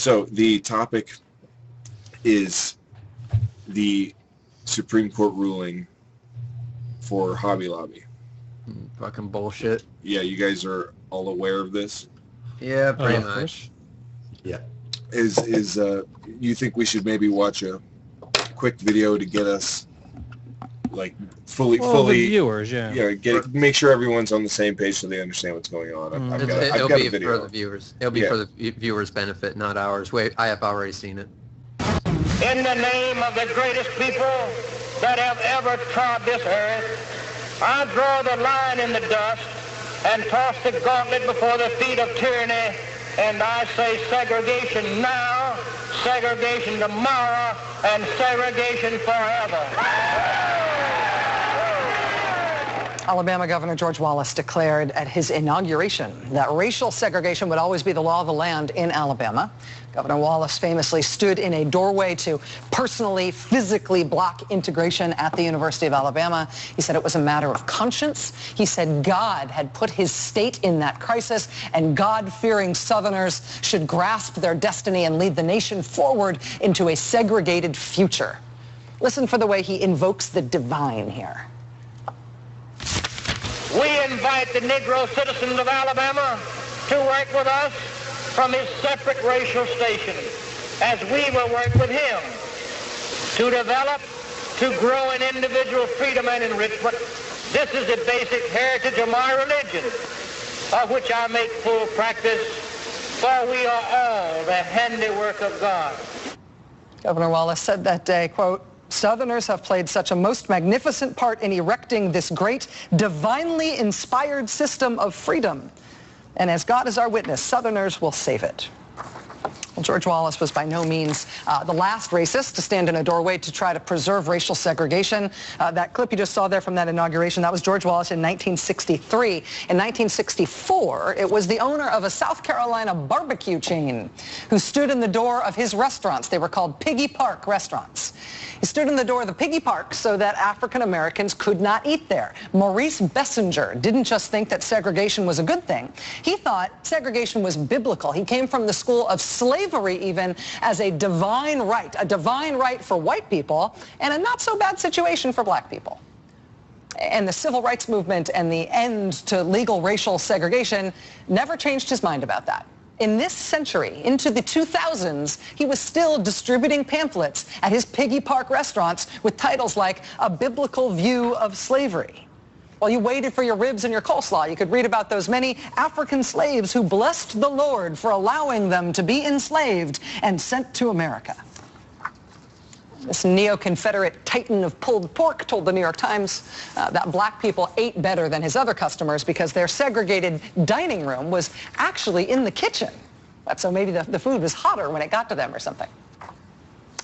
So the topic is the Supreme Court ruling for Hobby Lobby. Fucking bullshit. Yeah, you guys are all aware of this? Yeah, pretty much. Yeah. Is you think we should maybe watch a quick video to get us like fully the viewers, make sure everyone's on the same page so they understand what's going on. I've got a video. For the viewers. It'll be for the viewers' benefit, not ours. Wait, I have already seen it. In the name of the greatest people that have ever trod this earth, I draw the line in the dust and toss the gauntlet before the feet of tyranny, and I say segregation now, segregation tomorrow, and segregation forever. Alabama Governor George Wallace declared at his inauguration that racial segregation would always be the law of the land in Alabama. Governor Wallace famously stood in a doorway to personally, physically block integration at the University of Alabama. He said it was a matter of conscience. He said God had put his state in that crisis, and God-fearing Southerners should grasp their destiny and lead the nation forward into a segregated future. Listen for the way he invokes the divine here. We invite the Negro citizens of Alabama to work with us from his separate racial station, as we will work with him to develop, to grow in individual freedom and enrichment. This is the basic heritage of my religion, of which I make full practice, for we are all the handiwork of God. Governor Wallace said that day, quote, Southerners have played such a most magnificent part in erecting this great, divinely inspired system of freedom. And as God is our witness, Southerners will save it. Well, George Wallace was by no means the last racist to stand in a doorway to try to preserve racial segregation. That clip you just saw there from that inauguration, that was George Wallace in 1963. In 1964, it was the owner of a South Carolina barbecue chain who stood in the door of his restaurants. They were called Piggy Park restaurants. He stood in the door of the Piggy Park so that African Americans could not eat there. Maurice Bessinger didn't just think that segregation was a good thing. He thought segregation was biblical. He came from the school of slavery even as a divine right for white people and a not so bad situation for black people. And the civil rights movement and the end to legal racial segregation never changed his mind about that. In this century, into the 2000s, he was still distributing pamphlets at his Piggy Park restaurants with titles like A Biblical View of Slavery. While you waited for your ribs and your coleslaw, you could read about those many African slaves who blessed the Lord for allowing them to be enslaved and sent to America. This neo-Confederate titan of pulled pork told the New York Times that black people ate better than his other customers because their segregated dining room was actually in the kitchen. So maybe the food was hotter when it got to them or something.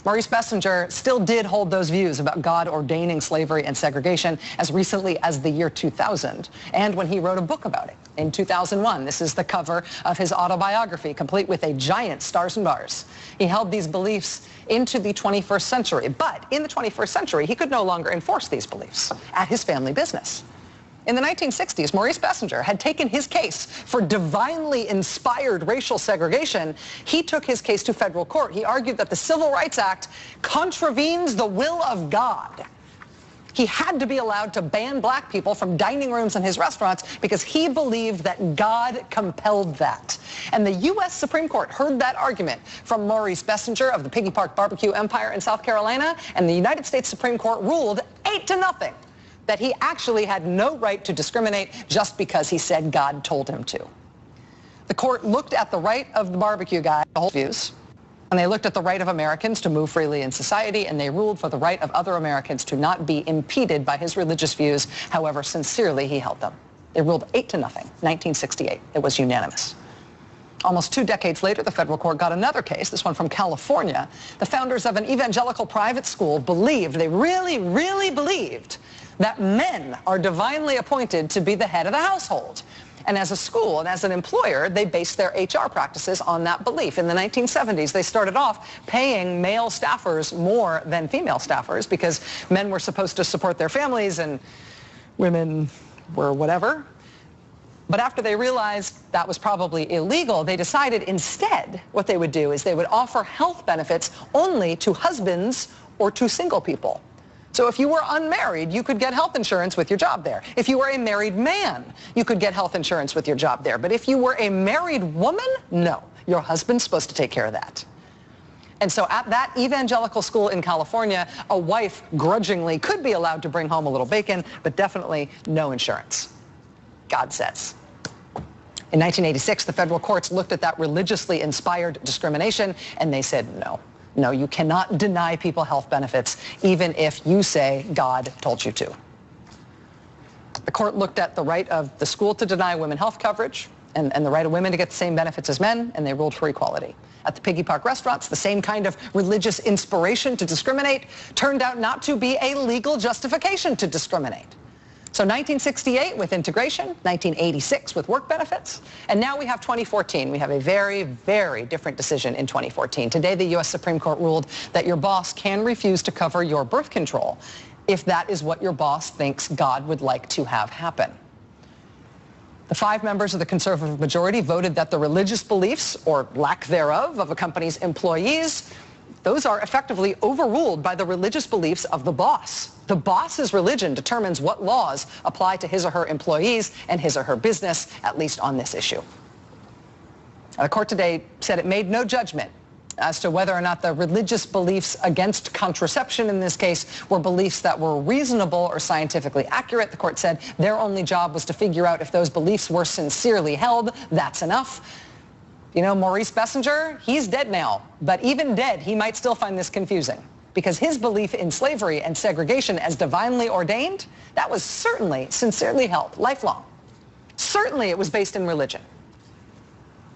Maurice Bessinger still did hold those views about God ordaining slavery and segregation as recently as the year 2000, and when he wrote a book about it in 2001. This is the cover of his autobiography, complete with a giant stars and bars. He held these beliefs into the 21st century, but in the 21st century, he could no longer enforce these beliefs at his family business. In the 1960s, Maurice Bessinger had taken his case for divinely inspired racial segregation. He took his case to federal court. He argued that the Civil Rights Act contravenes the will of God. He had to be allowed to ban black people from dining rooms in his restaurants because he believed that God compelled that. And the U.S. Supreme Court heard that argument from Maurice Bessinger of the Piggy Park Barbecue Empire in South Carolina, and the United States Supreme Court ruled 8-0 that he actually had no right to discriminate just because he said God told him to. The court looked at the right of the barbecue guy to hold views, and they looked at the right of Americans to move freely in society, and they ruled for the right of other Americans to not be impeded by his religious views, however sincerely he held them. They ruled 8-0, 1968. It was unanimous. Almost 2 decades later, the federal court got another case, this one from California. The founders of an evangelical private school believed, they really, really believed, that men are divinely appointed to be the head of the household. And as a school and as an employer, they based their HR practices on that belief. In the 1970s, they started off paying male staffers more than female staffers because men were supposed to support their families and women were whatever. But after they realized that was probably illegal, they decided instead what they would do is they would offer health benefits only to husbands or to single people. So if you were unmarried, you could get health insurance with your job there. If you were a married man, you could get health insurance with your job there. But if you were a married woman, no, your husband's supposed to take care of that. And so at that evangelical school in California, a wife grudgingly could be allowed to bring home a little bacon, but definitely no insurance. God says. In 1986, the federal courts looked at that religiously inspired discrimination, and they said, no, no, you cannot deny people health benefits, even if you say God told you to. The court looked at the right of the school to deny women health coverage and the right of women to get the same benefits as men, and they ruled for equality. At the Piggy Park restaurants, the same kind of religious inspiration to discriminate turned out not to be a legal justification to discriminate. So 1968 with integration, 1986 with work benefits, and now we have 2014. We have a very, very different decision in 2014. Today, the U.S. Supreme Court ruled that your boss can refuse to cover your birth control if that is what your boss thinks God would like to have happen. The 5 members of the conservative majority voted that the religious beliefs, or lack thereof, of a company's employees, those are effectively overruled by the religious beliefs of the boss. The boss's religion determines what laws apply to his or her employees and his or her business, at least on this issue. The court today said it made no judgment as to whether or not the religious beliefs against contraception in this case were beliefs that were reasonable or scientifically accurate. The court said their only job was to figure out if those beliefs were sincerely held. That's enough. You know, Maurice Bessinger, he's dead now, but even dead, he might still find this confusing because his belief in slavery and segregation as divinely ordained, that was certainly sincerely held, lifelong. Certainly it was based in religion.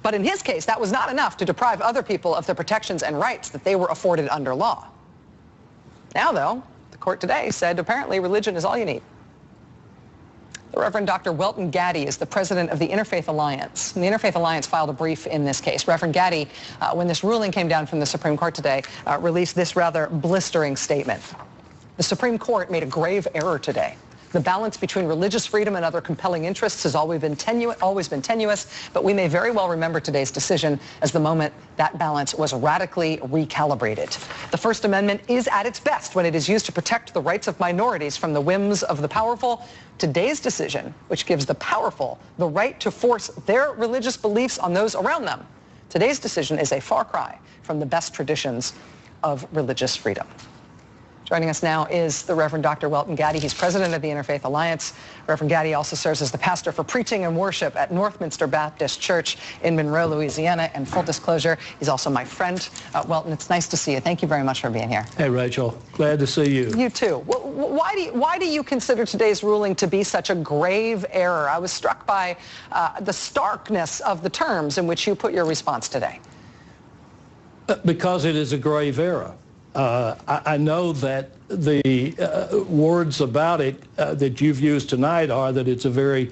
But in his case, that was not enough to deprive other people of the protections and rights that they were afforded under law. Now, though, the court today said apparently religion is all you need. The Reverend Dr. Welton Gaddy is the president of the Interfaith Alliance. And the Interfaith Alliance filed a brief in this case. Reverend Gaddy, when this ruling came down from the Supreme Court today, released this rather blistering statement. The Supreme Court made a grave error today. The balance between religious freedom and other compelling interests has always been tenuous, but we may very well remember today's decision as the moment that balance was radically recalibrated. The First Amendment is at its best when it is used to protect the rights of minorities from the whims of the powerful. Today's decision, which gives the powerful the right to force their religious beliefs on those around them, today's decision is a far cry from the best traditions of religious freedom. Joining us now is the Reverend Dr. Welton Gaddy. He's president of the Interfaith Alliance. Reverend Gaddy also serves as the pastor for preaching and worship at Northminster Baptist Church in Monroe, Louisiana. And full disclosure, he's also my friend. Welton, it's nice to see you. Thank you very much for being here. Hey, Rachel. Glad to see you. You too. Why do you consider today's ruling to be such a grave error? I was struck by the starkness of the terms in which you put your response today. Because it is a grave error. I know that the words about it that you've used tonight are that it's a very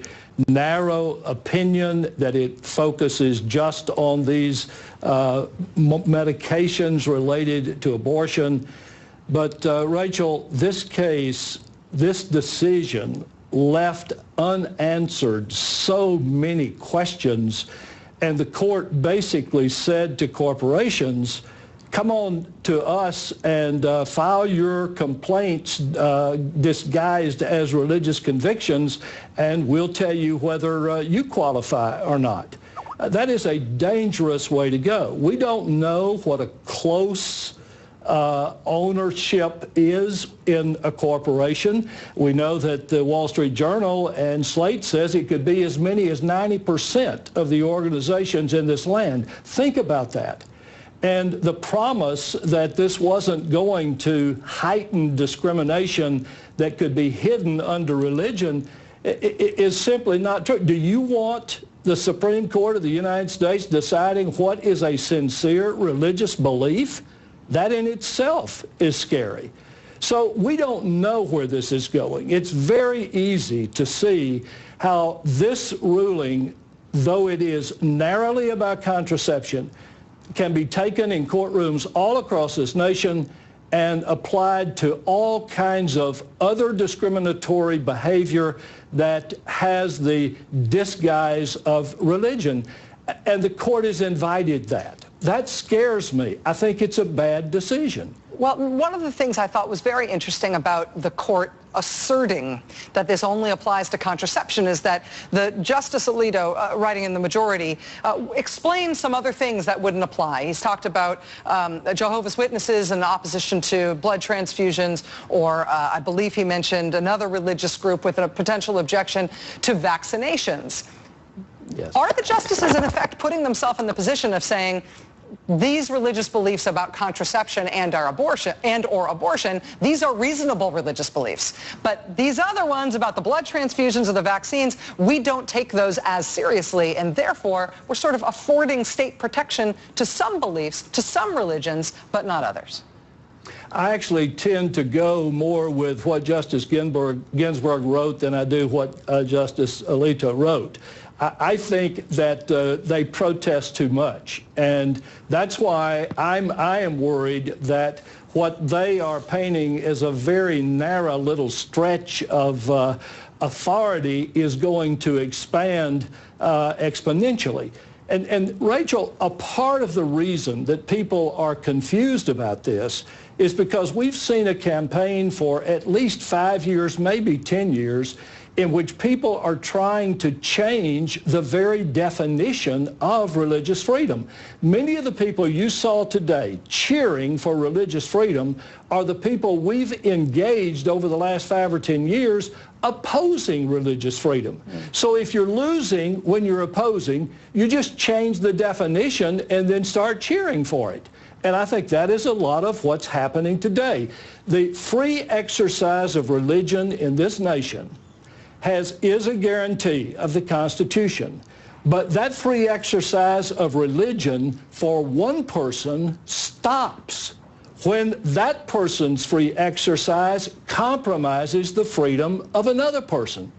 narrow opinion, that it focuses just on these medications related to abortion. But Rachel, this case, this decision left unanswered so many questions, and the court basically said to corporations, come on to us and file your complaints disguised as religious convictions, and we'll tell you whether you qualify or not. That is a dangerous way to go. We don't know what a close ownership is in a corporation. We know that the Wall Street Journal and Slate says it could be as many as 90% of the organizations in this land. Think about that. And the promise that this wasn't going to heighten discrimination that could be hidden under religion is simply not true. Do you want the Supreme Court of the United States deciding what is a sincere religious belief? That in itself is scary. So we don't know where this is going. It's very easy to see how this ruling, though it is narrowly about contraception, can be taken in courtrooms all across this nation and applied to all kinds of other discriminatory behavior that has the disguise of religion. And the court has invited that. That scares me. I think it's a bad decision. Well, one of the things I thought was very interesting about the court asserting that this only applies to contraception is that the Justice Alito, writing in the majority, explained some other things that wouldn't apply. He's talked about Jehovah's Witnesses in opposition to blood transfusions, or I believe he mentioned another religious group with a potential objection to vaccinations. Yes. Are the justices, in effect, putting themselves in the position of saying, these religious beliefs about contraception or abortion, these are reasonable religious beliefs. But these other ones about the blood transfusions or the vaccines, we don't take those as seriously, and therefore we're sort of affording state protection to some beliefs, to some religions, but not others. I actually tend to go more with what Justice Ginsburg wrote than I do what Justice Alito wrote. I think that they protest too much, and that's why I am worried that what they are painting is a very narrow little stretch of authority is going to expand exponentially. And Rachel, a part of the reason that people are confused about this is because we've seen a campaign for at least 5 years, maybe 10 years, in which people are trying to change the very definition of religious freedom. Many of the people you saw today cheering for religious freedom are the people we've engaged over the last 5 or 10 years opposing religious freedom. So if you're losing when you're opposing, you just change the definition and then start cheering for it. And I think that is a lot of what's happening today. The free exercise of religion in this nation is a guarantee of the Constitution. But that free exercise of religion for one person stops when that person's free exercise compromises the freedom of another person.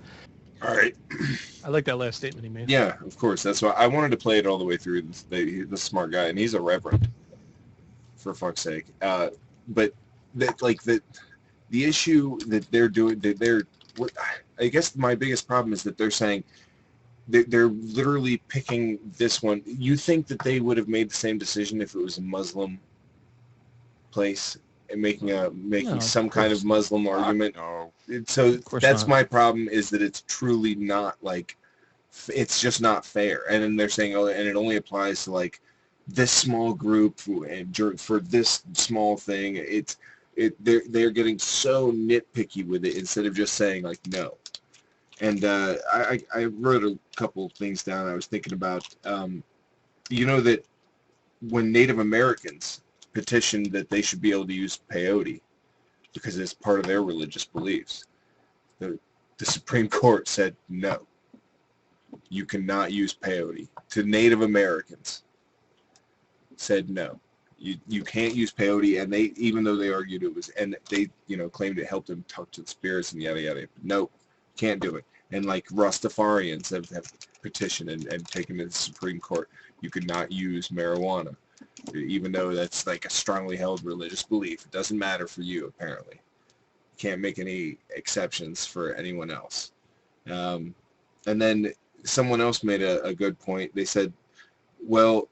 All right. I like that last statement he made. Yeah, of course. That's why I wanted to play it all the way through. The smart guy, and he's a reverend, for fuck's sake. But the issue that they're doing, I guess my biggest problem is that they're saying they're literally picking this one. You think that they would have made the same decision if it was a Muslim place and making some kind of Muslim argument? No. So that's my problem, is that it's truly not it's just not fair. And then they're saying, oh, and it only applies to this small group and for this small thing. They're getting so nitpicky with it instead of just saying no. And I wrote a couple things down. I was thinking about, that when Native Americans petitioned that they should be able to use peyote because it's part of their religious beliefs, the Supreme Court said no. You cannot use peyote. To Native Americans, said no. You can't use peyote, and they, even though they argued it was, and they claimed it helped them talk to the spirits and yada yada. Nope, can't do it. And Rastafarians have petitioned and taken to the Supreme Court, you could not use marijuana, even though that's a strongly held religious belief. It doesn't matter for you, apparently. You can't make any exceptions for anyone else. And then someone else made a good point. They said, well,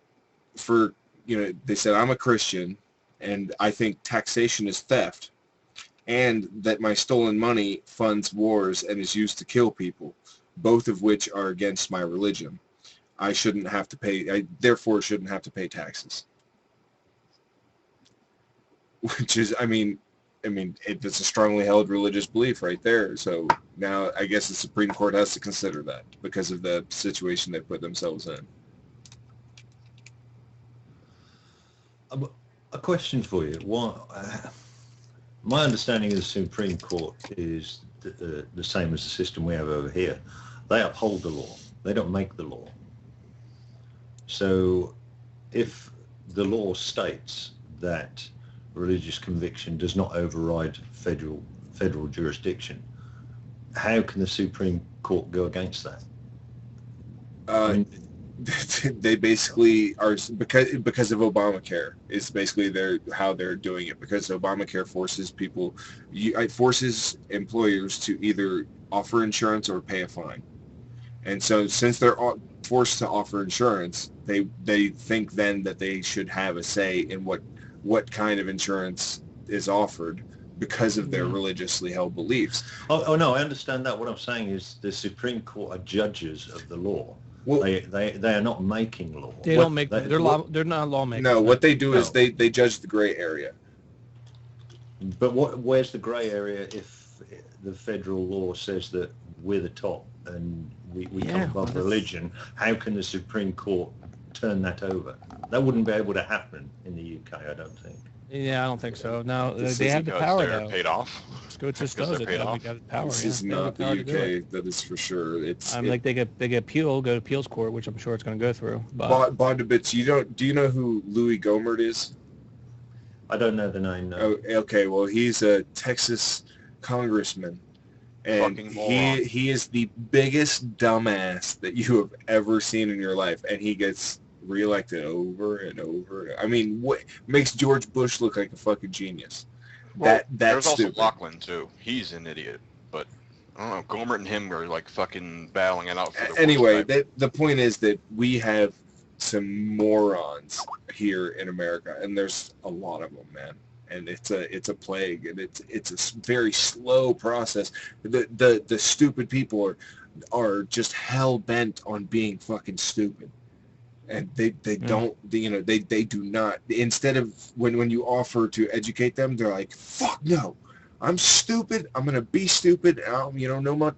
they said, I'm a Christian, and I think taxation is theft, and that my stolen money funds wars and is used to kill people, both of which are against my religion. I therefore shouldn't have to pay taxes. Which is, it's a strongly held religious belief right there. So now I guess the Supreme Court has to consider that because of the situation they put themselves in. A question for you. My understanding of the Supreme Court is the same as the system we have over here. They uphold the law. They don't make the law. So if the law states that religious conviction does not override federal jurisdiction, how can the Supreme Court go against that? they basically are because of Obamacare. It's basically how they're doing it, because Obamacare forces forces employers to either offer insurance or pay a fine. And so since they're forced to offer insurance, they think then that they should have a say in what kind of insurance is offered because of their religiously held beliefs. Oh no, I understand that. What I'm saying is the Supreme Court are judges of the law. Well, they are not making law. They don't make. They're not lawmakers. No, what they do is they judge the gray area. But where's the gray area if the federal law says that we're the top and we come above religion? How can the Supreme Court turn that over? That wouldn't be able to happen in the UK, I don't think. Yeah, I don't think so. No, they have the power they're though. paid off. It just does it. They got the power. This is not the UK. That is for sure. Like they get go to appeals court, which I'm sure it's going to go through. But bond to bits. Do you know who Louis Gohmert is? I don't know the name. No. Oh, okay. Well, he's a Texas congressman, and he is the biggest dumbass that you have ever seen in your life, and he gets reelected over and over. I mean, what makes George Bush look like a fucking genius? Well, That's there's stupid. also Lachlan too. He's an idiot, but I don't know. Gohmert and him are like fucking battling it out for the Anyway, the point is that we have some morons here in America, and there's a lot of them, man. And it's a plague, and it's a very slow process. The stupid people are just hell bent on being fucking stupid. And they don't, they do not, instead of when you offer to educate them, they're like, fuck no, I'm stupid, I'm going to be stupid, no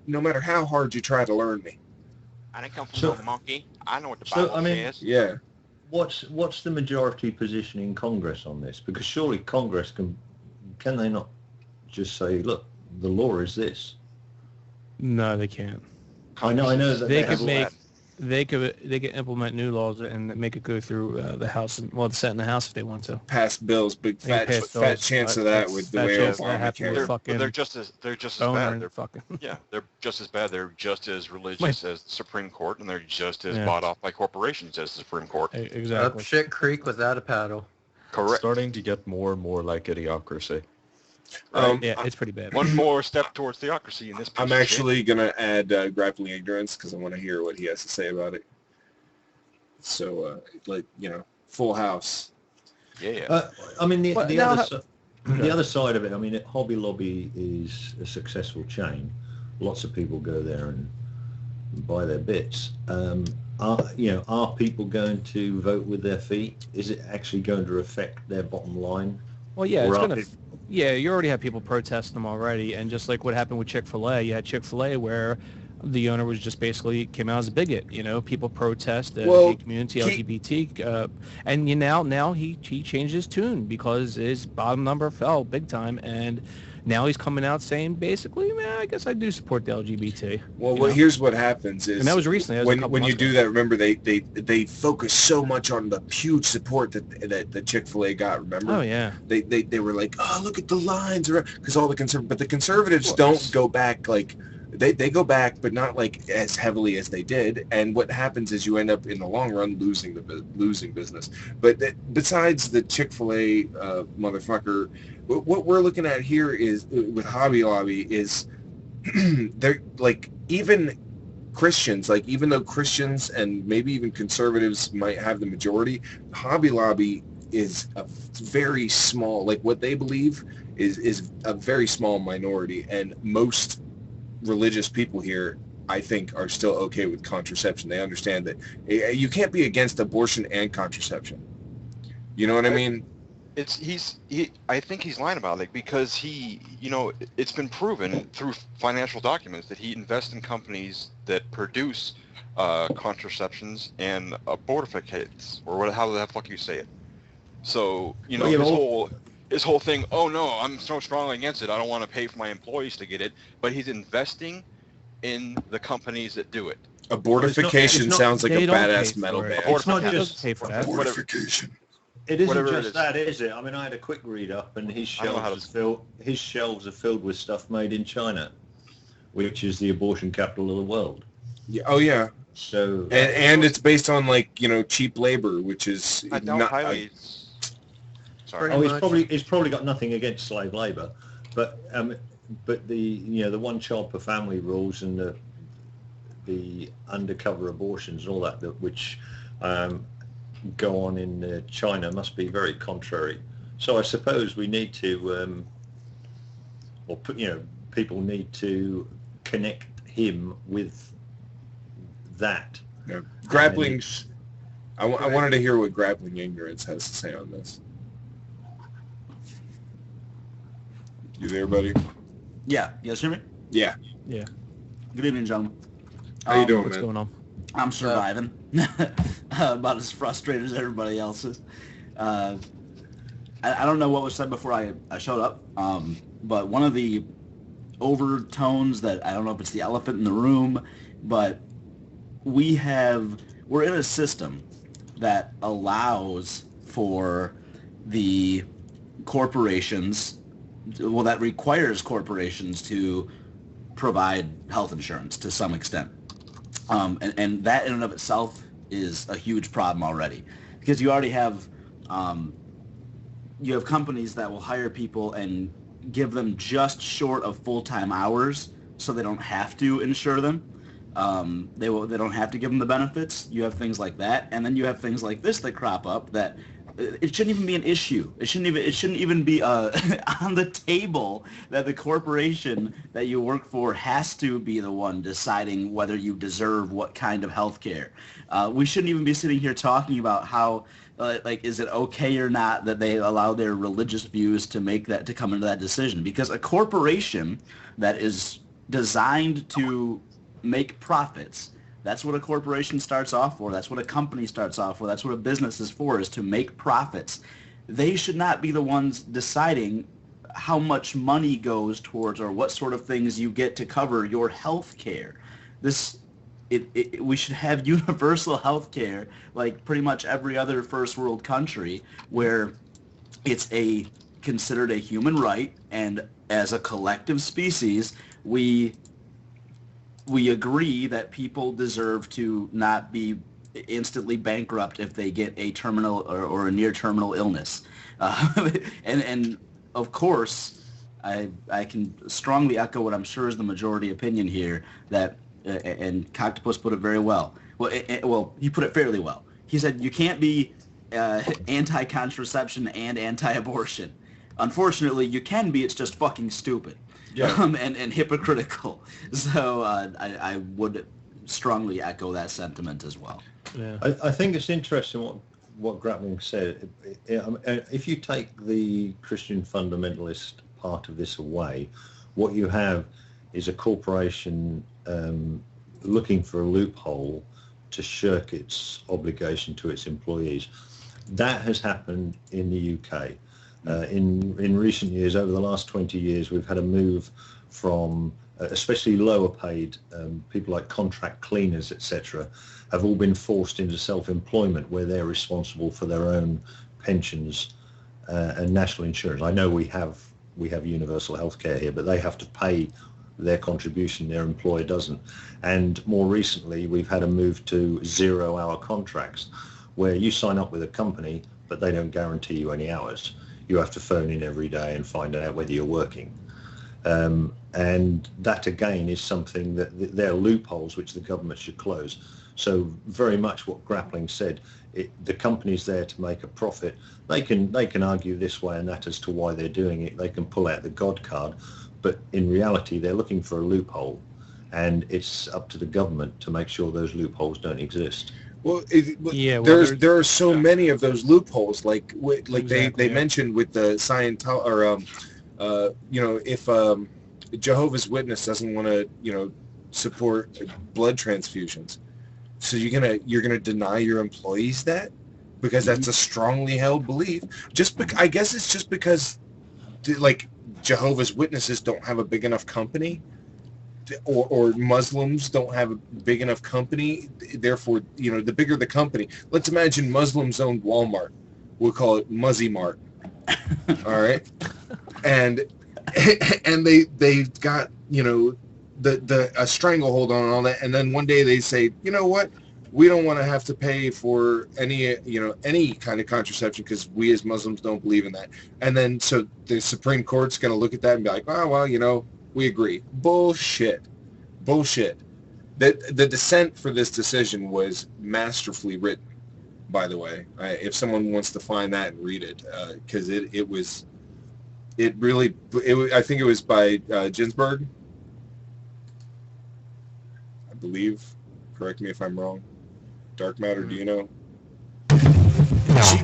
matter how hard you try to learn me. I didn't come from no monkey. I know what the Bible says. Yeah. What's the majority position in Congress on this? Because surely Congress can they not just say, look, the law is this? no, they can't. I know that They could make. They could implement new laws and make it go through the House, the Senate and the House if they want to. Pass bills, big fat chance of that with the way Obamacare. They're just as bad. They're fucking. Yeah, they're just as bad. They're just as religious as the Supreme Court, and they're just as bought off by corporations as the Supreme Court. Exactly. Up shit creek without a paddle. Correct. Starting to get more and more like Idiocracy. Yeah, it's pretty bad. One more step towards theocracy in this. I'm actually going to add GrapplingIgnorance because I want to hear what he has to say about it. So, full house. Yeah. I mean, the other side of it, I mean, Hobby Lobby is a successful chain. Lots of people go there and buy their bits. Are people going to vote with their feet? Is it actually going to affect their bottom line? Well, yeah, it's going to. Yeah, you already have people protesting them already, and just like what happened with Chick-fil-A, you had Chick-fil-A where the owner was just basically came out as a bigot. People protest the gay community, LGBT, and now he changed his tune because his bottom number fell big time, and now he's coming out saying basically, man, I guess I do support the LGBT. Well, here's what happens is, and that was recently. When you do that, remember they focus so much on the huge support that the Chick-fil-A got. Remember? Oh yeah. They were like, oh, look at the lines, because all but the conservatives don't go back like. They go back, but not like as heavily as they did. And what happens is you end up in the long run losing business. But besides the Chick-fil-A motherfucker, what we're looking at here is with Hobby Lobby is they're like even Christians, like even though Christians and maybe even conservatives might have the majority, Hobby Lobby is a very small, like what they believe is a very small minority, and most religious people here, I think, are still okay with contraception. They understand that you can't be against abortion and contraception. You know what I mean? I think he's lying about it because it's been proven through financial documents that he invests in companies that produce contraceptions and abortificates, or how the fuck you say it. So, his whole thing, oh no, I'm so strongly against it, I don't want to pay for my employees to get it, but he's investing in the companies that do it. Abortification sounds like a badass metal band. It's not just pay for that. Abortification. It isn't just that, is it? I mean, I had a quick read up, and his shelves are filled with stuff made in China, which is the abortion capital of the world. Yeah. Oh yeah. So and it's based on cheap labor, which is I doubt highly. Sorry. He's probably got nothing against slave labor, but the the one child per family rules and the undercover abortions and all that which go on in China must be very contrary. So I suppose we need to, people need to connect him with that. Yeah. Grappling's. I wanted to hear what Grappling Ignorance has to say on this. You there, buddy? Yeah. You guys hear me? Yeah. Yeah. Good evening, gentlemen. How you doing, What's man? going on? I'm surviving. About as frustrated as everybody else is. I don't know what was said before I showed up, but one of the overtones that, I don't know if it's the elephant in the room, but we're in a system that allows for the corporations, that requires corporations to provide health insurance to some extent. And that in and of itself is a huge problem already, because you already have companies that will hire people and give them just short of full-time hours so they don't have to insure them. They don't have to give them the benefits. You have things like that, and then you have things like this that crop up that it shouldn't even be an issue. It shouldn't even be on the table that the corporation that you work for has to be the one deciding whether you deserve what kind of health care. We shouldn't even be sitting here talking about how is it okay or not that they allow their religious views to come into that decision, because a corporation that is designed to make profits, that's what a corporation starts off for. That's what a company starts off for. That's what a business is for, is to make profits. They should not be the ones deciding how much money goes towards or what sort of things you get to cover your health care. We should have universal health care like pretty much every other first world country, where it's considered a human right, and as a collective species, we agree that people deserve to not be instantly bankrupt if they get a terminal or a near terminal illness. And of course, I can strongly echo what I'm sure is the majority opinion here, that and Coctopus put it very well. Well, he put it fairly well. He said you can't be anti-contraception and anti-abortion. Unfortunately, you can be. It's just fucking stupid. Yeah. And hypocritical. So I would strongly echo that sentiment as well. Yeah. I think it's interesting what Grappling said. If you take the Christian fundamentalist part of this away, what you have is a corporation looking for a loophole to shirk its obligation to its employees. That has happened in the UK. In recent years, over the last 20 years, we've had a move from especially lower paid people like contract cleaners, etc., have all been forced into self-employment, where they're responsible for their own pensions and national insurance. I know we have universal health care here, but they have to pay their contribution, their employer doesn't. And more recently, we've had a move to 0-hour contracts, where you sign up with a company, but they don't guarantee you any hours. You have to phone in every day and find out whether you're working. And that, again, is something that there are loopholes which the government should close. So very much what Grappling said, the company's there to make a profit. They can argue this way and that as to why they're doing it. They can pull out the God card. But in reality, they're looking for a loophole. And it's up to the government to make sure those loopholes don't exist. Well, there are so many of those loopholes, like they mentioned with the Scientology, or if Jehovah's Witness doesn't want to support blood transfusions, so you're gonna deny your employees that because that's a strongly held belief. I guess it's just because like Jehovah's Witnesses don't have a big enough company. Or Muslims don't have a big enough company, therefore, the bigger the company. Let's imagine Muslims owned Walmart. We'll call it Muzzy Mart. All right? And they've got, a stranglehold on all that, and then one day they say, you know what, we don't want to have to pay for any kind of contraception because we as Muslims don't believe in that. And then so the Supreme Court's going to look at that and be like, oh, well, we agree. Bullshit. The dissent for this decision was masterfully written, by the way. If someone wants to find that and read it, because I think it was by Ginsburg, I believe. Correct me if I'm wrong. Dark matter, do you know?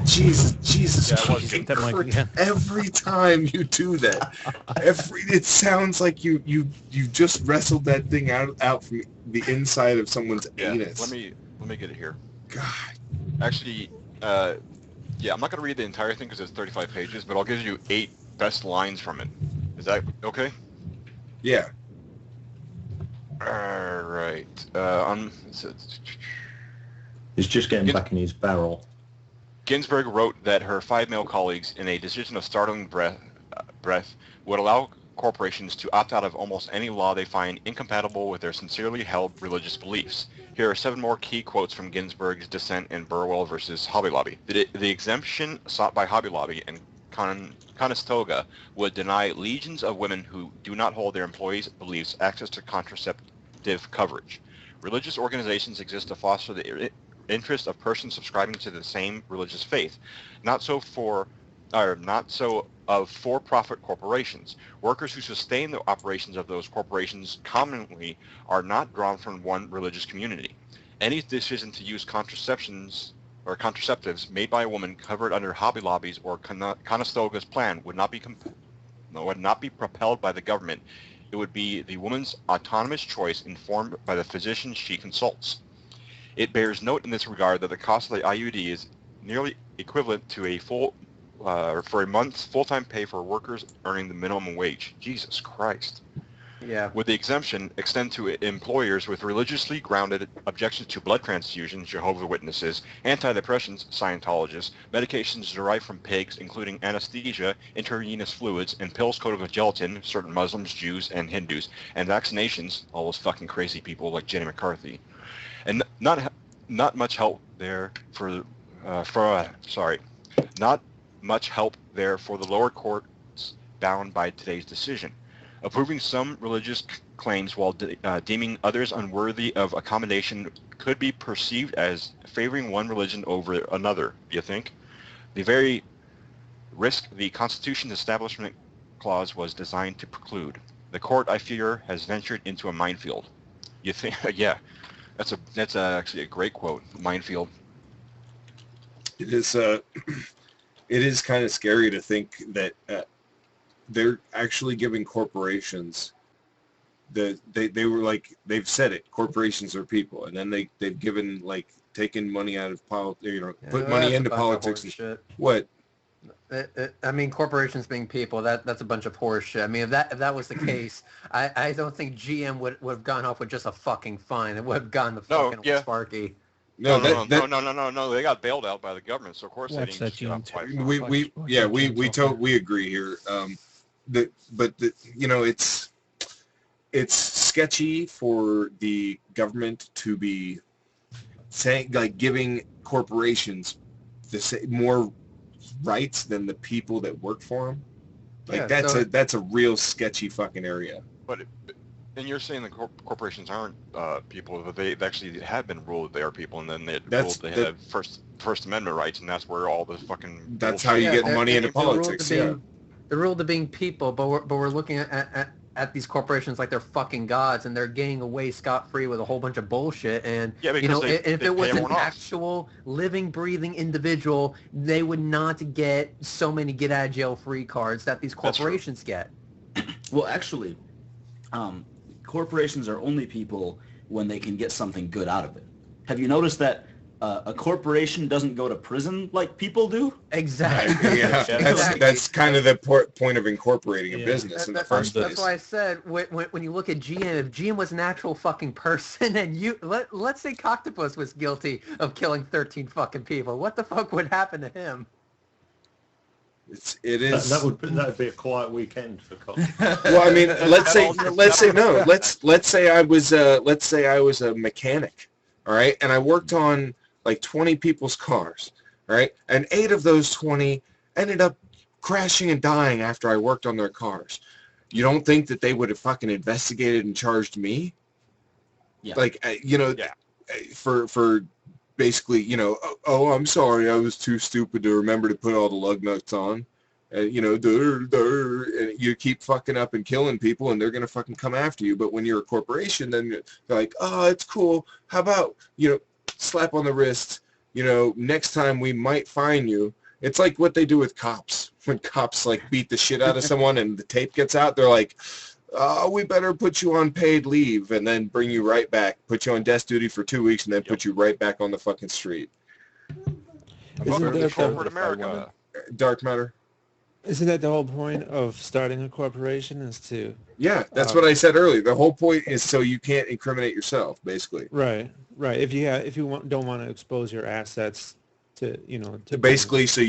Jesus fucking Christ. Every time you do that, it sounds like you just wrestled that thing out from the inside of someone's anus. Let me get it here. God. Actually, I'm not going to read the entire thing because it's 35 pages, but I'll give you 8 best lines from it. Is that okay? Yeah. All right. He's just getting back in his barrel. Ginsburg wrote that her 5 male colleagues, in a decision of startling breadth, would allow corporations to opt out of almost any law they find incompatible with their sincerely held religious beliefs. Here are 7 more key quotes from Ginsburg's dissent in Burwell versus Hobby Lobby. The exemption sought by Hobby Lobby and Conestoga would deny legions of women who do not hold their employees' beliefs access to contraceptive coverage. Religious organizations exist to foster the interest of persons subscribing to the same religious faith, not so of for-profit corporations. Workers who sustain the operations of those corporations commonly are not drawn from one religious community. Any decision to use contraceptions or contraceptives made by a woman covered under Hobby Lobby's or Conestoga's plan would not be propelled by the government. It would be the woman's autonomous choice informed by the physician she consults. It bears note in this regard that the cost of the IUD is nearly equivalent to for a month's full-time pay for workers earning the minimum wage. Jesus Christ. Yeah. Would the exemption extend to employers with religiously grounded objections to blood transfusions, Jehovah's Witnesses, antidepressants, Scientologists, medications derived from pigs, including anesthesia, intravenous fluids, and pills coated with gelatin, certain Muslims, Jews, and Hindus, and vaccinations, all those fucking crazy people like Jenny McCarthy. And not much help there not much help there for the lower courts bound by today's decision. Approving some religious claims while deeming others unworthy of accommodation could be perceived as favoring one religion over another, do you think? The very risk the Constitution's Establishment Clause was designed to preclude. The court, I fear, has ventured into a minefield. You think? Yeah. That's actually a great quote. Minefield. It is kind of scary to think that they're actually giving corporations they were like, they've said it, corporations are people, and then they've given, like, taken money out of politics, put money into politics and shit. What? I mean, corporations being people, that's a bunch of horse shit. I mean, if that was the case, I don't think GM would have gone off with just a fucking fine. It would have gone to fucking Sparky. No. They got bailed out by the government, so of course they didn't just fight. We agree here. It's sketchy for the government to be saying, like, giving corporations more rights than the people that work for them. Like, that's a real sketchy fucking area. And you're saying that corporations aren't people, but they actually have been ruled they are people, and then they have First Amendment rights, and that's where all the fucking... That's how you get money into politics, They're ruled to being people, but we're looking at these corporations like they're fucking gods, and they're getting away scot-free with a whole bunch of bullshit. And if it was an actual living, breathing individual, they would not get so many get-out-of-jail-free cards that these corporations get. Well, actually, corporations are only people when they can get something good out of it. Have you noticed that a corporation doesn't go to prison like people do? Exactly. That's kind of the point of incorporating a business in the first place. That's why I said when you look at GM, if GM was an actual fucking person, and let's say Coctopus was guilty of killing 13 fucking people, what the fuck would happen to him? It is. That would be a quiet weekend for coffee. Well, I mean, let's say I was a mechanic, all right, and I worked on like 20 people's cars, all right, and 8 of those 20 ended up crashing and dying after I worked on their cars. You don't think that they would have fucking investigated and charged me? Yeah. Like, for basically, oh, I'm sorry, I was too stupid to remember to put all the lug nuts on. And, and you keep fucking up and killing people, and they're going to fucking come after you. But when you're a corporation, then they're like, oh, it's cool. How about, slap on the wrist, next time we might fine you. It's like what they do with cops. When cops, like, beat the shit out of someone and the tape gets out, they're like, oh, we better put you on paid leave and then bring you right back, put you on desk duty for 2 weeks, and then put you right back on the fucking street. Welcome to corporate America. Dark matter. Isn't that the whole point of starting a corporation, is to... Yeah, that's what I said earlier. The whole point is so you can't incriminate yourself, basically. Right. If you don't want to expose your assets to, to basically, so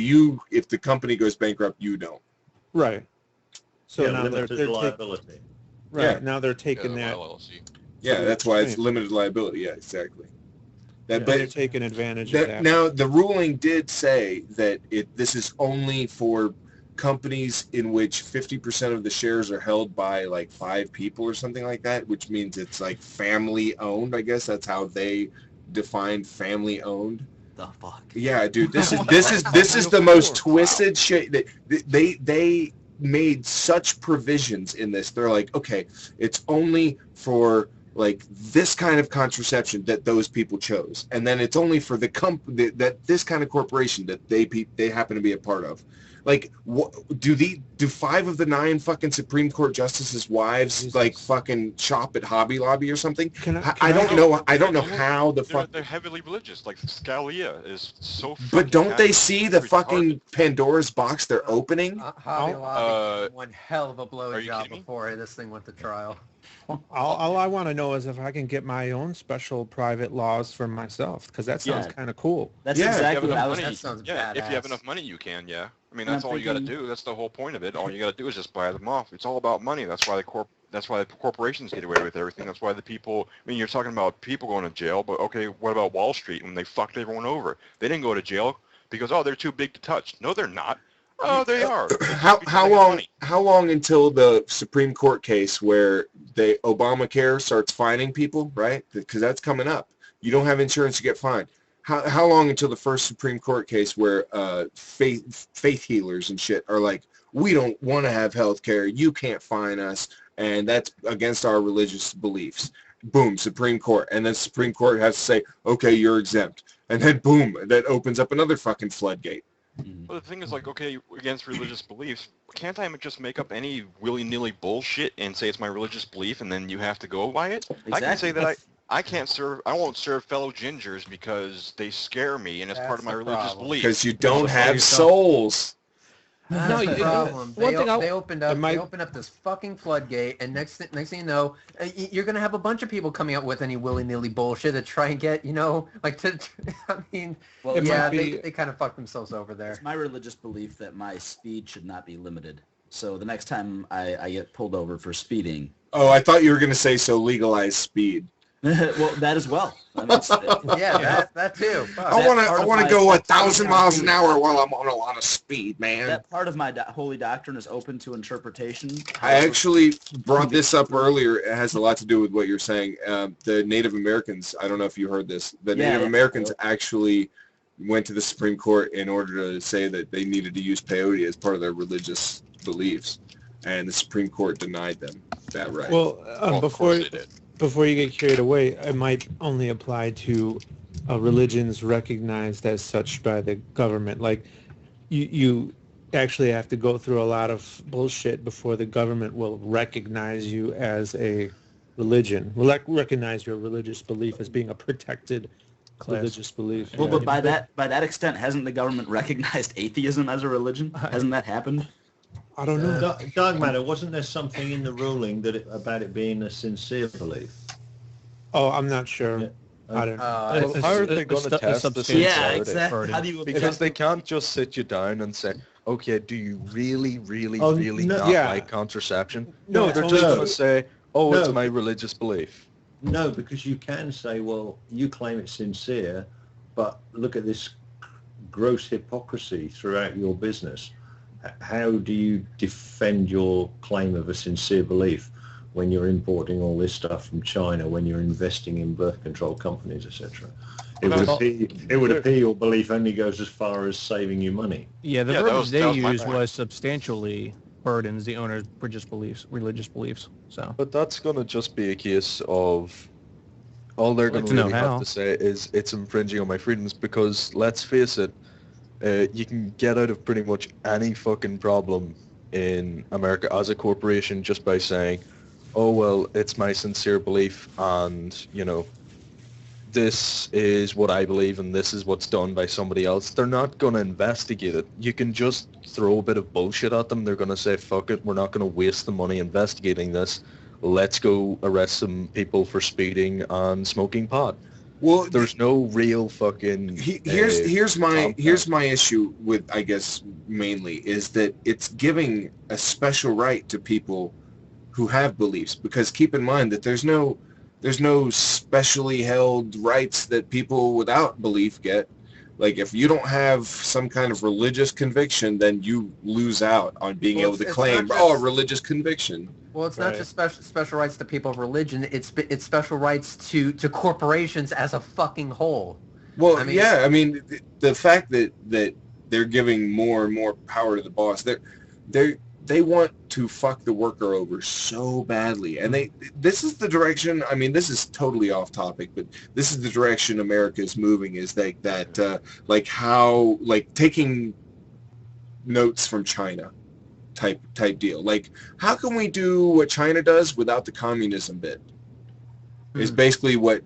if the company goes bankrupt, you don't. Right. So now limited liability. Right. Yeah. Now they're taking that. LLC. Yeah, that's why it's limited liability. Yeah, exactly. But they're taking advantage of that. Now, the ruling did say that this is only for companies in which 50% of the shares are held by like 5 people or something like that, which means it's like family owned. I guess that's how they define family owned. The fuck? Yeah, dude, this is the most twisted shit. They made such provisions in this. They're like, okay, it's only for like this kind of contraception that those people chose, and then it's only for the company that this kind of corporation that they happen to be a part of. Like, do 5 of the 9 fucking Supreme Court justices' wives like fucking shop at Hobby Lobby or something? I don't know. I don't know how the fuck they're heavily religious. Like Scalia is so. But don't they see the fucking Pandora's box they're opening? Hobby Lobby did one hell of a blowjob before this thing went to trial. All I want to know is if I can get my own special private laws for myself, because that sounds kind of cool. That's exactly what I was. That sounds badass. If you have enough money, you can. Yeah. I mean, that's all you got to do. That's the whole point of it. All you got to do is just buy them off. It's all about money. That's why the corporations get away with everything. That's why the people. I mean, you're talking about people going to jail, but okay, what about Wall Street when they fucked everyone over? They didn't go to jail because they're too big to touch. No, they're not. Oh, they are. How long until the Supreme Court case where Obamacare starts fining people, right? Because that's coming up. You don't have insurance, you get fined. How long until the first Supreme Court case where faith healers and shit are like, we don't want to have health care, you can't fine us, and that's against our religious beliefs. Boom, Supreme Court. And then Supreme Court has to say, okay, you're exempt. And then boom, that opens up another fucking floodgate. Well, the thing is, like, okay, against religious beliefs, can't I just make up any willy-nilly bullshit and say it's my religious belief, and then you have to go by it? Exactly. I can say that I won't serve fellow gingers because they scare me, and it's part of my religious belief. Because you don't have souls. No, the problem. They opened up this fucking floodgate, and next thing you know, you're gonna have a bunch of people coming out with any willy-nilly bullshit to try and get, they kind of fucked themselves over there. It's my religious belief that my speed should not be limited. So the next time I get pulled over for speeding. Oh, I thought you were gonna say so legalize speed. Well, that as well. I mean, that too. I want to go 1,000 miles an hour while I'm on a lot of speed, man. That part of my holy doctrine is open to interpretation. I actually brought this up earlier. It has a lot to do with what you're saying. The Native Americans, I don't know if you heard this, the Native Americans actually went to the Supreme Court in order to say that they needed to use peyote as part of their religious beliefs, and the Supreme Court denied them that right. Well, before you get carried away, it might only apply to religions recognized as such by the government. Like, you actually have to go through a lot of bullshit before the government will recognize you as a religion. Will recognize your religious belief as being a protected religious belief. Well, but by that extent, hasn't the government recognized atheism as a religion? Hasn't that happened? I don't know. Dark matter, wasn't there something in the ruling about it being a sincere belief? Oh, I'm not sure. Yeah. I don't know. How are they going to test the sincerity? Yeah, exactly. Because they can't just sit you down and say, okay, do you really no, not like contraception? No, No, they're just going to say, oh, it's my religious belief. No, because you can say, well, you claim it's sincere, but look at this gross hypocrisy throughout your business. How do you defend your claim of a sincere belief when you're importing all this stuff from China, when you're investing in birth control companies, etc.? It would appear your belief only goes as far as saving you money. Yeah, the verbiage they used was substantially burdens the owner's religious beliefs. So, but that's going to just be a case of all they're going to really have to say is it's infringing on my freedoms, because let's face it, you can get out of pretty much any fucking problem in America as a corporation just by saying, oh, well, it's my sincere belief, and, you know, this is what I believe and this is what's done by somebody else. They're not going to investigate it. You can just throw a bit of bullshit at them. They're going to say, fuck it, we're not going to waste the money investigating this. Let's go arrest some people for speeding and smoking pot. Well, there's no real fucking... Here's my issue with, I guess, mainly, is that it's giving a special right to people who have beliefs. Because keep in mind that there's no specially held rights that people without belief get. Like, if you don't have some kind of religious conviction, then you lose out on being able to claim, a religious conviction. Well, it's not just special rights to people of religion. It's special rights to corporations as a fucking whole. Well, I mean, the fact that they're giving more and more power to the boss, they want to fuck the worker over so badly, and this is the direction. I mean, this is totally off topic, but this is the direction America is moving. Is like taking notes from China, type deal. Like, how can we do what China does without the communism bit? Is basically what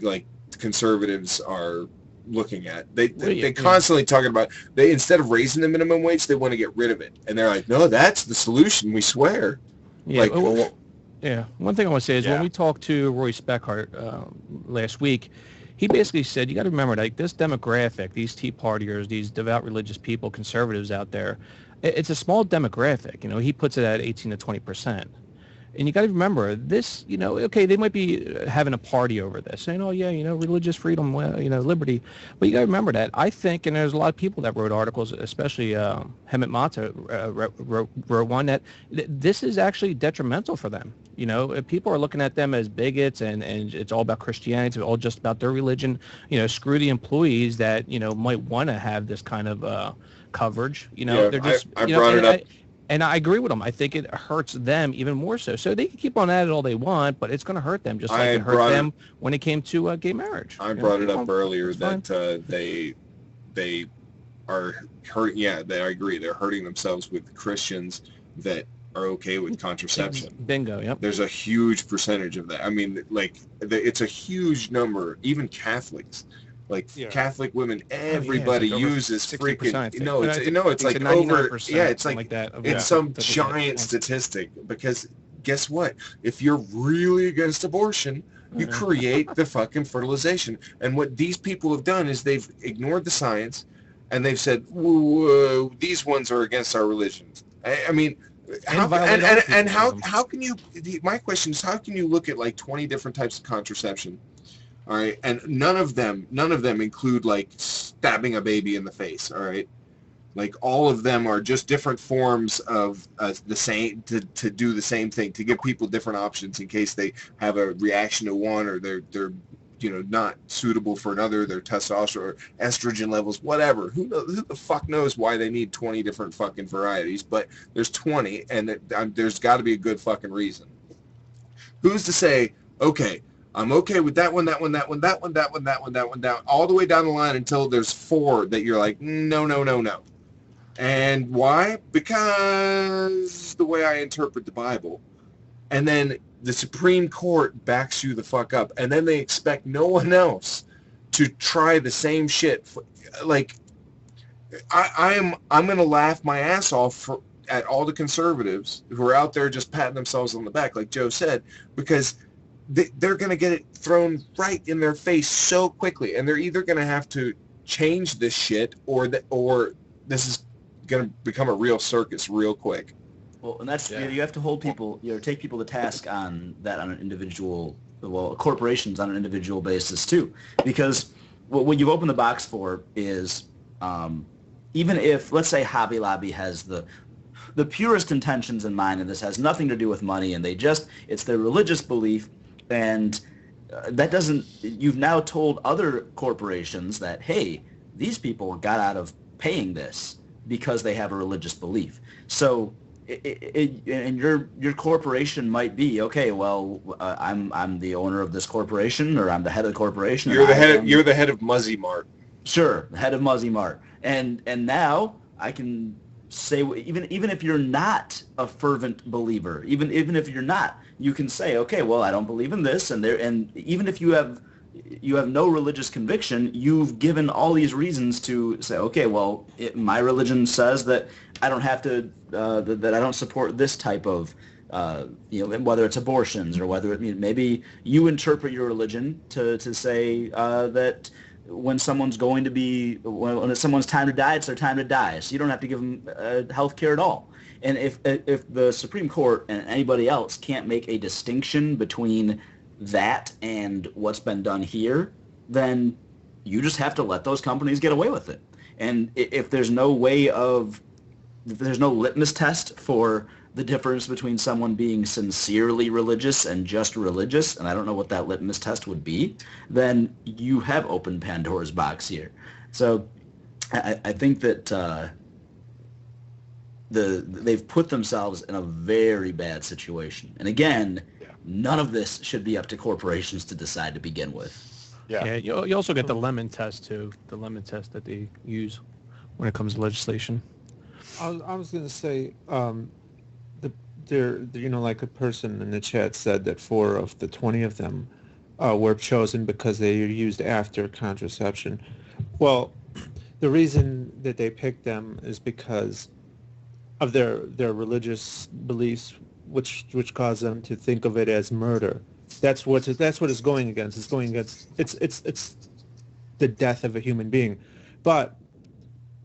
like conservatives are looking at. They constantly talking about, instead of raising the minimum wage, they want to get rid of it, and they're like, no, that's the solution, we swear. One thing I want to say is when we talked to Roy Speckhart last week, he basically said, you got to remember, like, this demographic, these Tea Partiers, these devout religious people, conservatives out there, it's a small demographic. You know, he puts it at 18 to 20%. And you got to remember this, you know, okay, they might be having a party over this, saying, oh, yeah, you know, religious freedom, you know, liberty. But you got to remember that. I think, and there's a lot of people that wrote articles, especially Hemant Mata wrote one, that this is actually detrimental for them. You know, people are looking at them as bigots, and it's all about Christianity, it's all just about their religion. You know, screw the employees that, you know, might want to have this kind of coverage. You know, they're just, I brought it up. And I agree with them. I think it hurts them even more so. So they can keep on at it all they want, but it's going to hurt them, just like it hurt them when it came to gay marriage. I brought it up earlier that they are hurt. Yeah, I agree. They're hurting themselves with Christians that are okay with contraception. Bingo. Yep. There's a huge percentage of that. I mean, like, it's a huge number. Even Catholics. Like, Catholic women, everybody uses freaking, it's like over, it's like that. It's some giant statistic, because guess what? If you're really against abortion, you create the fucking fertilization. And what these people have done is they've ignored the science, and they've said, whoa, these ones are against our religions. I mean, how can you, my question is, how can you look at like 20 different types of contraception? All right, and none of them include, like, stabbing a baby in the face. All right, like, all of them are just different forms of the same to do the same thing, to give people different options in case they have a reaction to one, or they're you know, not suitable for another. Their testosterone or estrogen levels, whatever. Who the fuck knows why they need 20 different fucking varieties? But there's 20, and there's got to be a good fucking reason. Who's to say, okay, I'm okay with that one, all the way down the line until there's 4 that you're like, no. And why? Because the way I interpret the Bible. And then the Supreme Court backs you the fuck up. And then they expect no one else to try the same shit. Like, I'm going to laugh my ass off at all the conservatives who are out there just patting themselves on the back, like Joe said, because they're going to get it thrown right in their face so quickly, and they're either going to have to change this shit, or this is going to become a real circus real quick. Well, and that's you have to hold people, take people to task on that on an individual, corporations on an individual basis too, because what you've opened the box for is even if, let's say, Hobby Lobby has the purest intentions in mind, and this has nothing to do with money, and it's their religious belief, and that doesn't, you've now told other corporations that, hey, these people got out of paying this because they have a religious belief. So, and your corporation might be, okay, well, I'm the owner of this corporation, or I'm the head of the corporation. You're the head of Muzzy Mart. Sure, the head of Muzzy Mart, and now I can say, even if you're not a fervent believer, even if you're not, you can say, okay, well, I don't believe in this, and even if you have no religious conviction, you've given all these reasons to say, okay, well, my religion says that I don't have to, that I don't support this type of, whether it's abortions or whether maybe you interpret your religion to say that when someone's going to be, when it's someone's time to die, it's their time to die. So you don't have to give them health care at all. And if the Supreme Court and anybody else can't make a distinction between that and what's been done here, then you just have to let those companies get away with it. And if there's no litmus test for the difference between someone being sincerely religious and just religious, and I don't know what that litmus test would be, then you have opened Pandora's box here. So I think that they've put themselves in a very bad situation. And again, none of this should be up to corporations to decide to begin with. Yeah. You also get the lemon test too. The lemon test that they use when it comes to legislation. I was going to say, like a person in the chat said that 4 of the 20 of them were chosen because they used after contraception. Well, the reason that they picked them is because of their religious beliefs, which cause them to think of it as murder. That's what it's going against. It's going against it's the death of a human being, but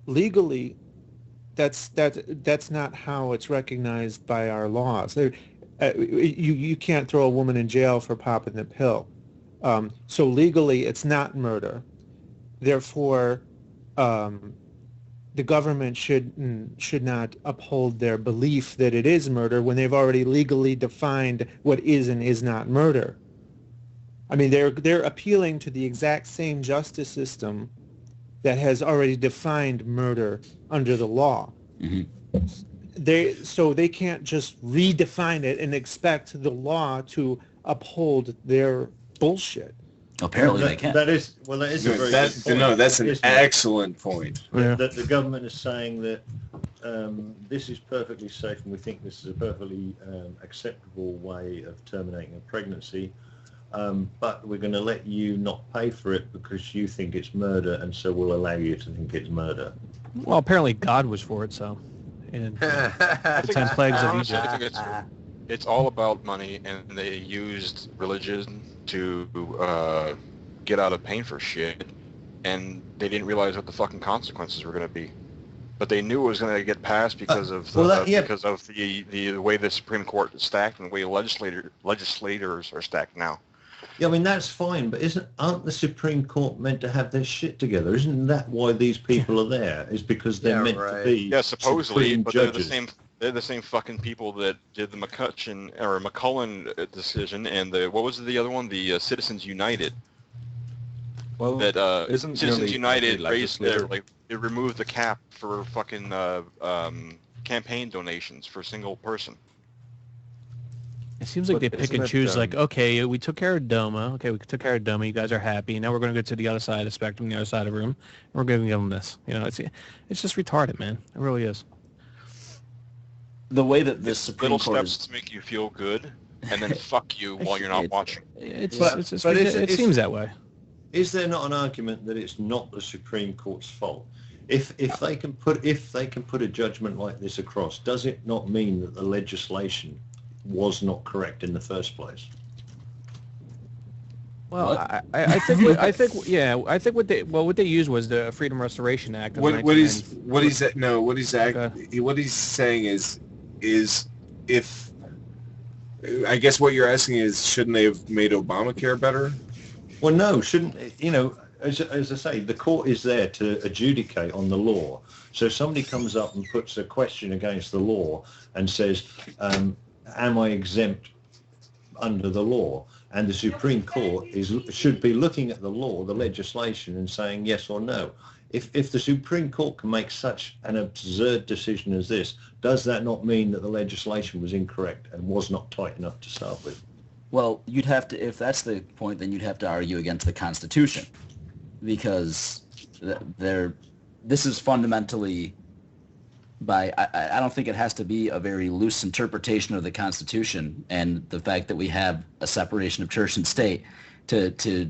legally, that's not how it's recognized by our laws. You can't throw a woman in jail for popping the pill. So legally, it's not murder. Therefore, the government should not uphold their belief that it is murder when they've already legally defined what is and is not murder. I mean, they're appealing to the exact same justice system that has already defined murder under the law. Mm-hmm. They can't just redefine it and expect the law to uphold their bullshit. Apparently they can. That is a very good point. No, that's an excellent point. That the government is saying that this is perfectly safe, and we think this is a perfectly acceptable way of terminating a pregnancy, but we're going to let you not pay for it because you think it's murder, and so we'll allow you to think it's murder. Well, apparently God was for it, so. In the 10 plagues of Egypt. I think it's all about money, and they used religion to get out of paying for shit, and they didn't realize what the fucking consequences were going to be. But they knew it was going to get passed because of the way the Supreme Court is stacked and the way legislators are stacked now. Yeah, I mean, that's fine, but aren't the Supreme Court meant to have their shit together? Isn't that why these people are there? Is because they're meant to be supposedly, but judges. they're the same fucking people that did the McCullen decision and what was the other one? The Citizens United. Well, isn't Citizens United raised it removed the cap for fucking campaign donations for a single person. It seems like they pick and choose, like, okay, we took care of DOMA. Okay, we took care of DOMA. You guys are happy. Now we're going to go to the other side of the spectrum, the other side of the room. And we're going to give them this. It's just retarded, man. It really is. The way that this Supreme Little Court steps to make you feel good, and then fuck you while you're not watching. It seems that way. Is there not an argument that it's not the Supreme Court's fault? If they can put a judgment like this across, does it not mean that the legislation was not correct in the first place? Well, I think what they used was the Freedom Restoration Act. What he's saying is if I guess what you're asking is, shouldn't they have made Obamacare better? Well, no, shouldn't, as I say, the court is there to adjudicate on the law. So if somebody comes up and puts a question against the law and says, am I exempt under the law? And the Supreme Court should be looking at the law, the legislation, and saying yes or no. If the Supreme Court can make such an absurd decision as this, does that not mean that the legislation was incorrect and was not tight enough to start with? Well, you'd have to, if that's the point, then you'd have to argue against the Constitution, because this is fundamentally I don't think it has to be a very loose interpretation of the Constitution and the fact that we have a separation of church and state to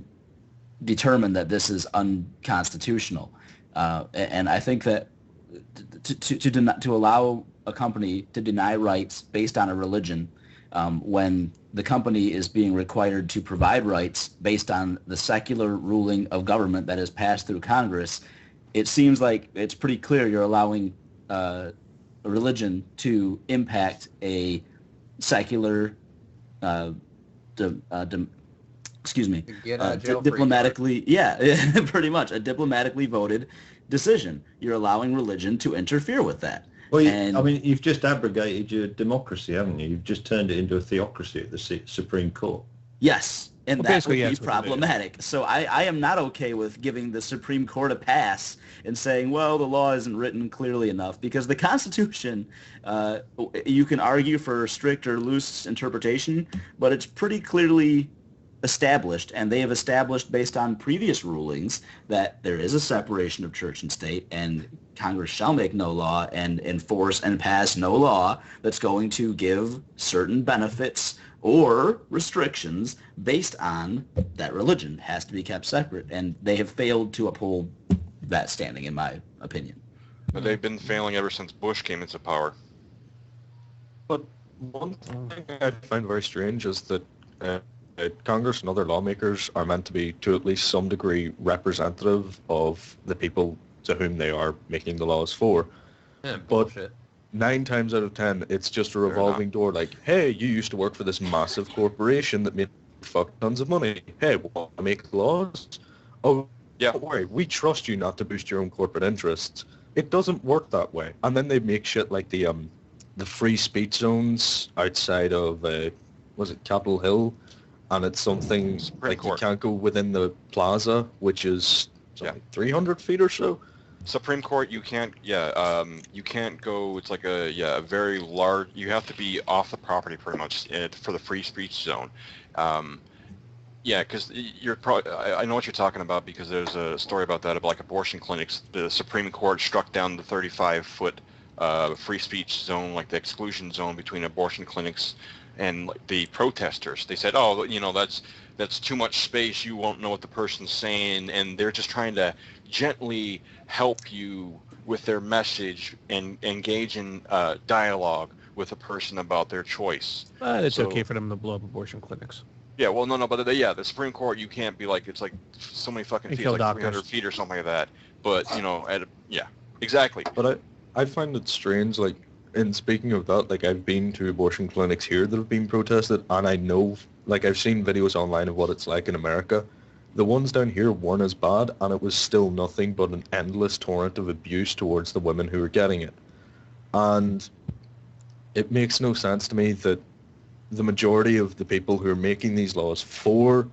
determine that this is unconstitutional. And I think that to allow a company to deny rights based on a religion when the company is being required to provide rights based on the secular ruling of government that is passed through Congress, it seems like it's pretty clear you're allowing a religion to impact a secular, diplomatically, pretty much a diplomatically voted decision. You're allowing religion to interfere with that. Well, you've just abrogated your democracy, haven't you? You've just turned it into a theocracy at the Supreme Court. Yes. And that would be problematic. So I am not okay with giving the Supreme Court a pass and saying, well, the law isn't written clearly enough, because the Constitution, you can argue for strict or loose interpretation, but it's pretty clearly established, and they have established based on previous rulings that there is a separation of church and state, and Congress shall make no law and enforce and pass no law that's going to give certain benefits or restrictions based on that religion. Has to be kept separate, and they have failed to uphold that standing, in my opinion. But they've been failing ever since Bush came into power. But one thing I find very strange is that Congress and other lawmakers are meant to be, to at least some degree, representative of the people to whom they are making the laws for. Yeah, but bullshit. 9 times out of 10, it's just a revolving door like, hey, you used to work for this massive corporation that made fuck tons of money. Hey, want to make laws? Oh, yeah. Don't worry, we trust you not to boost your own corporate interests. It doesn't work that way. And then they make shit like the free speech zones outside of, was it Capitol Hill? And it's something like you can't go within the plaza, which is like 300 feet or so. Supreme Court, you can't. You can't go. It's like a very large. You have to be off the property pretty much for the free speech zone. Because you're probably. I know what you're talking about, because there's a story about that, about like abortion clinics. The Supreme Court struck down the 35-foot free speech zone, like the exclusion zone between abortion clinics and like the protesters. They said, oh, that's too much space. You won't know what the person's saying, and they're just trying to gently help you with their message and engage in dialogue with a person about their choice. It's okay for them to blow up abortion clinics. Yeah, well, no, but the Supreme Court, you can't be like, it's like so many fucking feet, like 300 feet or something like that. But, exactly. But I find it strange, like, and speaking of that, like, I've been to abortion clinics here that have been protested, and I know, like, I've seen videos online of what it's like in America. The ones down here weren't as bad, and it was still nothing but an endless torrent of abuse towards the women who were getting it. And it makes no sense to me that the majority of the people who are making these laws for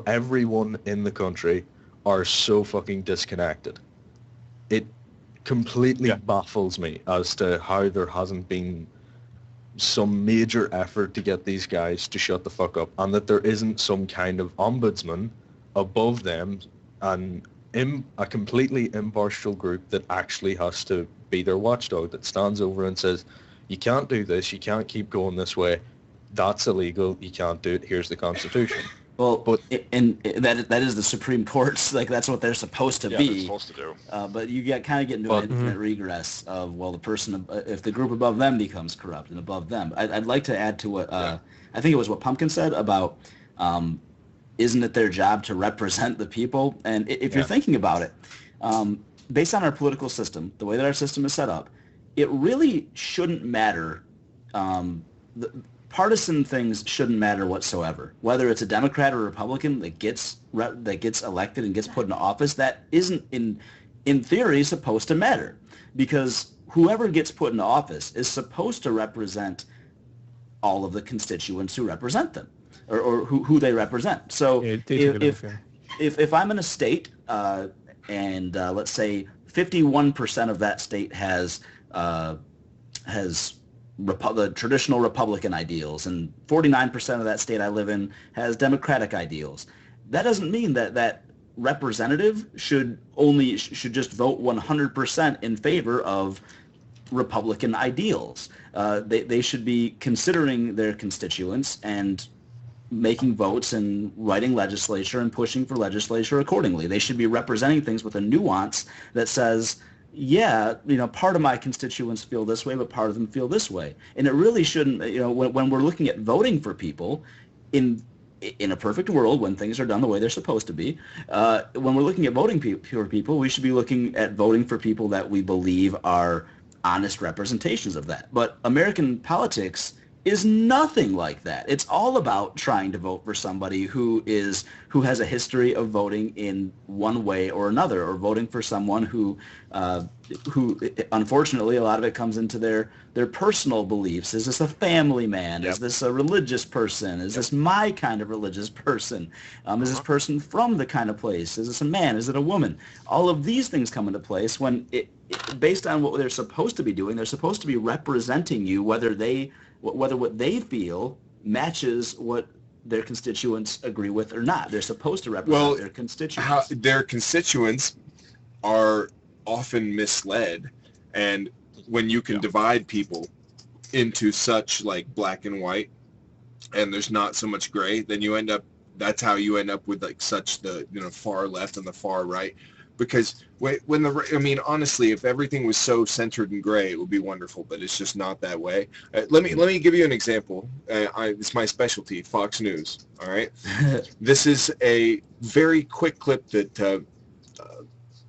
everyone in the country are so fucking disconnected. It completely baffles me as to how there hasn't been some major effort to get these guys to shut the fuck up, and that there isn't some kind of ombudsman above them and a completely impartial group that actually has to be their watchdog, that stands over and says, you can't do this, you can't keep going this way, that's illegal, you can't do it, here's the Constitution. Well, that is the Supreme Court's, like, that's what they're supposed to be. They're supposed to do. But you kind of get into an infinite regress of, well, the person, if the group above them becomes corrupt and above them. I'd like to add to what, I think it was what Pumpkin said about isn't it their job to represent the people? And if you're thinking about it, based on our political system, the way that our system is set up, it really shouldn't matter. Partisan things shouldn't matter whatsoever. Whether it's a Democrat or a Republican that gets elected and gets put into office, that isn't in theory supposed to matter, because whoever gets put into office is supposed to represent all of the constituents who represent them, or who they represent. So if I'm in a state and let's say 51% of that state has the traditional Republican ideals, and 49% of that state I live in has Democratic ideals, that doesn't mean that representative should just vote 100% in favor of Republican ideals. They should be considering their constituents and making votes and writing legislature and pushing for legislature accordingly. They should be representing things with a nuance that says, yeah, part of my constituents feel this way, but part of them feel this way. And it really shouldn't, when we're looking at voting for people, in a perfect world, when things are done the way they're supposed to be, when we're looking at voting for people, we should be looking at voting for people that we believe are honest representations of that. But American politics is nothing like that. It's all about trying to vote for somebody who has a history of voting in one way or another, or voting for someone who unfortunately a lot of it comes into their personal beliefs. Is this a family man? Is this a religious person? Is this my kind of religious person? Is this person from the kind of place? Is this a man? Is it a woman? All of these things come into place when based on what they're supposed to be doing, they're supposed to be representing you, whether what they feel matches what their constituents agree with or not. They're supposed to represent their constituents. Their constituents are often misled, and when you can divide people into such like black and white, and there's not so much gray, then that's how you end up with like such the far left and the far right. Because honestly, if everything was so centered in gray, it would be wonderful, but it's just not that way. Let me give you an example. It's my specialty, Fox News. All right, this is a very quick clip that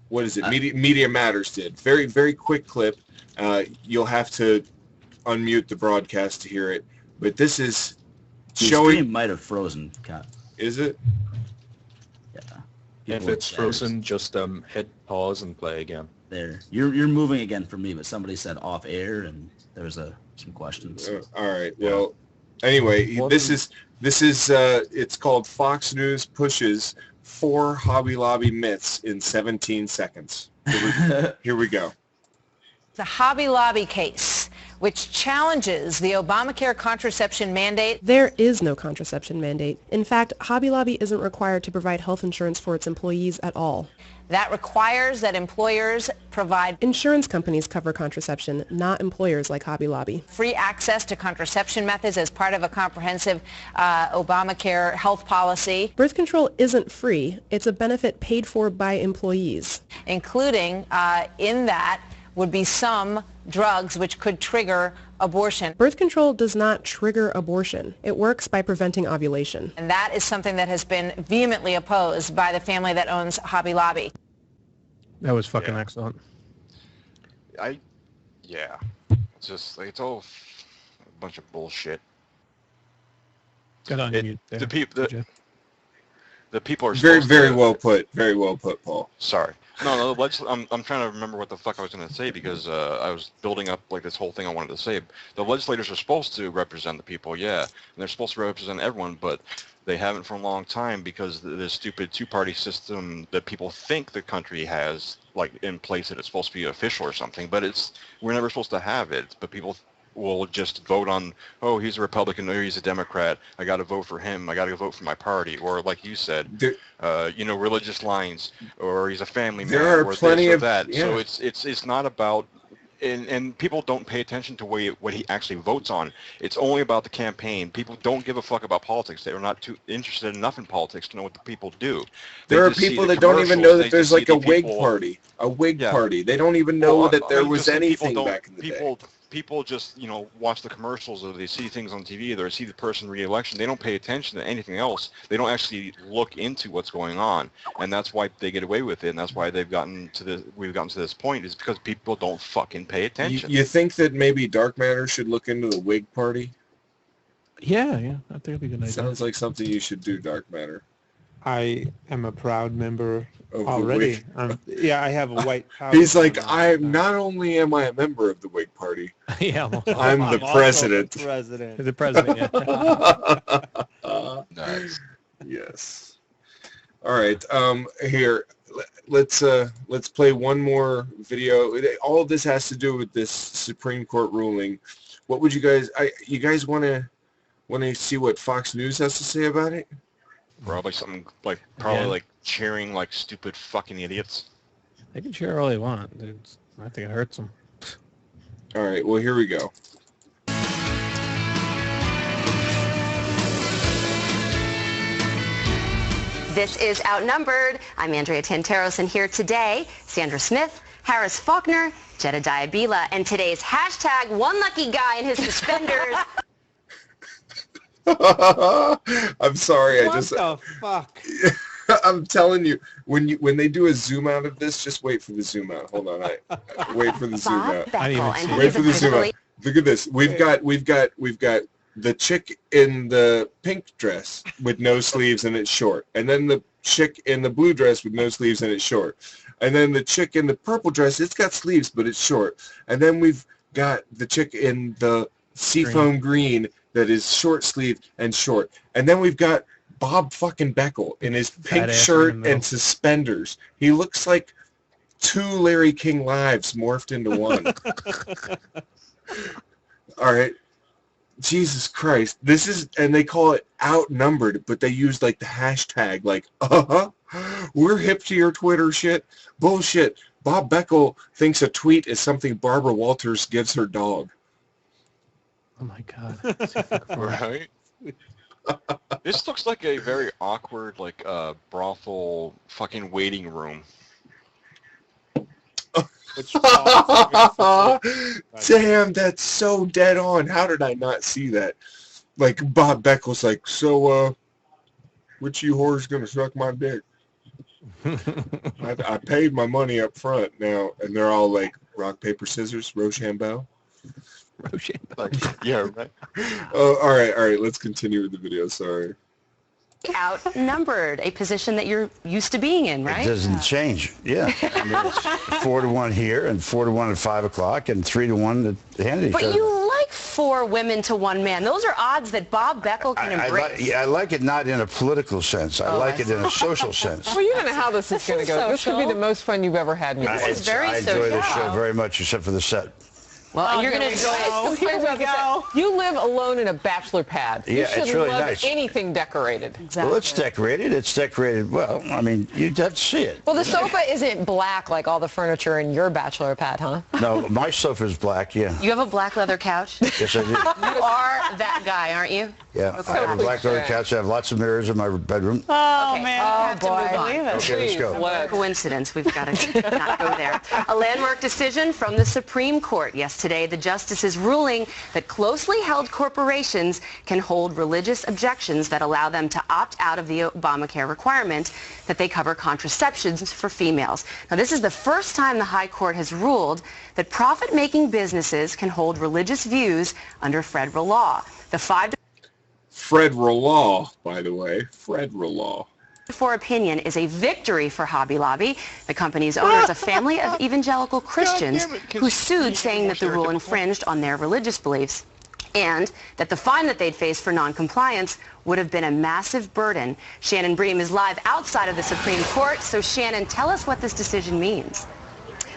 what is it? Media Matters did. Very, very quick clip. You'll have to unmute the broadcast to hear it, but this is showing. The stream might have frozen, Kat. Is it? If it's frozen, just hit pause and play again. There, you're moving again for me, but somebody said off air, and there was some questions. All right. Well, anyway, this is it's called Fox News pushes 4 Hobby Lobby myths in 17 seconds. Here we go. The Hobby Lobby case, which challenges the Obamacare contraception mandate. There is no contraception mandate. In fact, Hobby Lobby isn't required to provide health insurance for its employees at all. That requires that employers provide. Insurance companies cover contraception, not employers like Hobby Lobby. Free access to contraception methods as part of a comprehensive Obamacare health policy. Birth control isn't free. It's a benefit paid for by employees. Including in that would be some drugs which could trigger abortion. Birth control does not trigger abortion. It works by preventing ovulation. And that is something that has been vehemently opposed by the family that owns Hobby Lobby. That was fucking excellent. It's just like, it's all a bunch of bullshit. Got on mute there. The people are very, very well put. Very well put, Paul. Sorry. No, I'm trying to remember what the fuck I was going to say, because I was building up like this whole thing I wanted to say. The legislators are supposed to represent the people, and they're supposed to represent everyone, but they haven't for a long time because the stupid two-party system that people think the country has, like in place, that it's supposed to be official or something, but we're never supposed to have it. But people will just vote on, oh, he's a Republican or he's a Democrat, I got to vote for him, I got to vote for my party, or like you said, religious lines, or he's a family man, there are or plenty this or of that. So it's not about, and people don't pay attention to what he actually votes on. It's only about the campaign. People don't give a fuck about politics. They are not too interested enough in politics to know what the people do. There are people that don't even know that there's like a Whig party. A Whig party. They don't even know that there was anything back in the day. people just, watch the commercials or they see things on TV or they see the person re-election, they don't pay attention to anything else. They don't actually look into what's going on, and that's why they get away with it, and that's why we've gotten to this point, is because people don't fucking pay attention. You think that maybe Dark Matter should look into the Whig Party? Yeah, I think it'd be a good idea. Sounds like something you should do, Dark Matter. I am a proud member of already. I have a white power. He's like, not only am I a member of the Whig Party, yeah, I'm the president. The president, yeah. Nice. Yes. All right. Here, let's play one more video. All of this has to do with this Supreme Court ruling. What would you guys? You guys want to see what Fox News has to say about it? Probably something like cheering like stupid fucking idiots. They can cheer all they want. I think it hurts them. All right. Well, here we go. This is Outnumbered. I'm Andrea Tanteros, and here today, Sandra Smith, Harris Faulkner, Jedediah Bila, and today's hashtag one lucky guy in his suspenders. I'm sorry. What the fuck? I'm telling you, when they do a zoom out of this, just wait for the zoom out. Hold on, wait for the zoom out. Wait for the zoom out. Look at this. We've got the chick in the pink dress with no sleeves and it's short, and then the chick in the blue dress with no sleeves and it's short, and then the chick in the purple dress, it's got sleeves but it's short, and then we've got the chick in the seafoam green that is short sleeve and short. And then we've got Bob fucking Beckel in his pink shirt and suspenders. He looks like two Larry King Lives morphed into one. All right. Jesus Christ. This is, and they call it Outnumbered, but they use like the hashtag like, we're hip to your Twitter shit. Bullshit. Bob Beckel thinks a tweet is something Barbara Walters gives her dog. Oh my God. Right? This looks like a very awkward, like, brothel fucking waiting room. Damn, that's so dead on. How did I not see that? Like, Bob Beckel's like, so, which you whores gonna suck my dick? I paid my money up front now, and they're all like, rock, paper, scissors, Rochambeau. Like, yeah, right. Oh, all right. Let's continue with the video. Sorry. Outnumbered, a position that you're used to being in, right? It doesn't change. Yeah, I mean, it's 4-1 here, and 4-1 at 5 o'clock, and 3-1 at the Hannity. But you like 4 women to 1 man. Those are odds that Bob Beckel can embrace. I like it not in a political sense. I like it in a social sense. Well, you don't know how this is going to go. This could be the most fun you've ever had. This is very I enjoy the show very much, except for the set. Well, you're going to enjoy it. Here we go. You live alone in a bachelor pad. Yeah, it's really love nice. Anything decorated. Exactly. Well, it's decorated. It's decorated well. I mean, you'd have to see it. Well, the sofa isn't black like all the furniture in your bachelor pad, huh? No, my sofa's black, yeah. You have a black leather couch? Yes, I do. You are that guy, aren't you? Yeah, okay. I have a black leather couch. I have lots of mirrors in my bedroom. Oh, okay. Man. Oh, boy. Okay, let's go. Coincidence. We've got to not go there. A landmark decision from the Supreme Court yesterday. The justices ruling that closely held corporations can hold religious objections that allow them to opt out of the Obamacare requirement that they cover contraceptions for females. Now, this is the first time the High Court has ruled that profit-making businesses can hold religious views under federal law. The federal law, by the way, federal law. For opinion is a victory for Hobby Lobby. The company's owner is a family of evangelical Christians who sued, saying that the rule infringed on their religious beliefs and that the fine that they'd face for noncompliance would have been a massive burden. Shannon Bream is live outside of the Supreme Court. So Shannon, tell us what this decision means.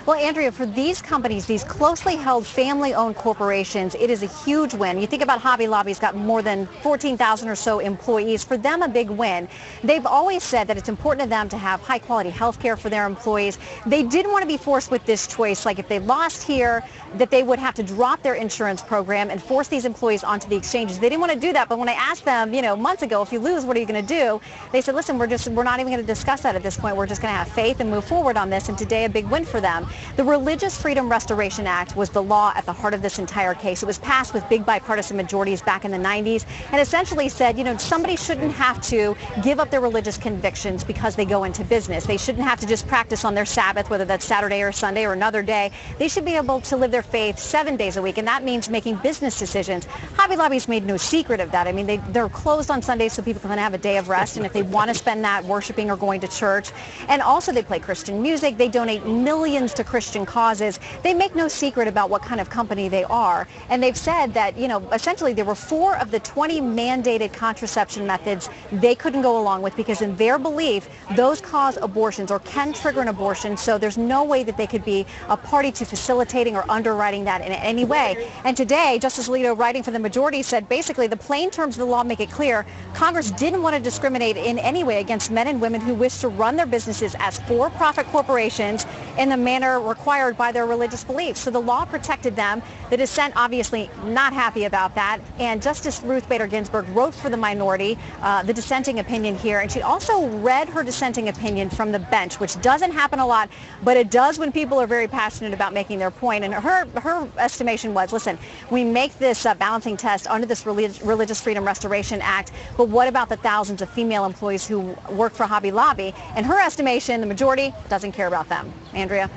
Well, Andrea, for these companies, these closely held family-owned corporations, it is a huge win. You think about Hobby Lobby's got more than 14,000 or so employees. For them, a big win. They've always said that it's important to them to have high-quality health care for their employees. They didn't want to be forced with this choice, like if they lost here, that they would have to drop their insurance program and force these employees onto the exchanges. They didn't want to do that, but when I asked them, months ago, if you lose, what are you going to do? They said, listen, we're not even going to discuss that at this point. We're just going to have faith and move forward on this, and today a big win for them. The Religious Freedom Restoration Act was the law at the heart of this entire case. It was passed with big bipartisan majorities back in the 90s and essentially said, somebody shouldn't have to give up their religious convictions because they go into business. They shouldn't have to just practice on their Sabbath, whether that's Saturday or Sunday or another day. They should be able to live their faith 7 days a week, and that means making business decisions. Hobby Lobby's made no secret of that. I mean, they're closed on Sundays so people can have a day of rest, and if they want to spend that worshiping or going to church. And also they play Christian music. They donate millions to Christian causes. They make no secret about what kind of company they are. And they've said that, essentially there were 4 of the 20 mandated contraception methods they couldn't go along with because in their belief, those cause abortions or can trigger an abortion. So there's no way that they could be a party to facilitating or underwriting that in any way. And today, Justice Alito, writing for the majority, said basically the plain terms of the law make it clear Congress didn't want to discriminate in any way against men and women who wish to run their businesses as for-profit corporations in the manner required by their religious beliefs. So the law protected them. The dissent obviously not happy about that. And Justice Ruth Bader Ginsburg wrote for the minority the dissenting opinion here. And she also read her dissenting opinion from the bench, which doesn't happen a lot, but it does when people are very passionate about making their point. And her estimation was, listen, we make this balancing test under this Religious Freedom Restoration Act, but what about the thousands of female employees who work for Hobby Lobby? And her estimation, the majority doesn't care about them. Andrea?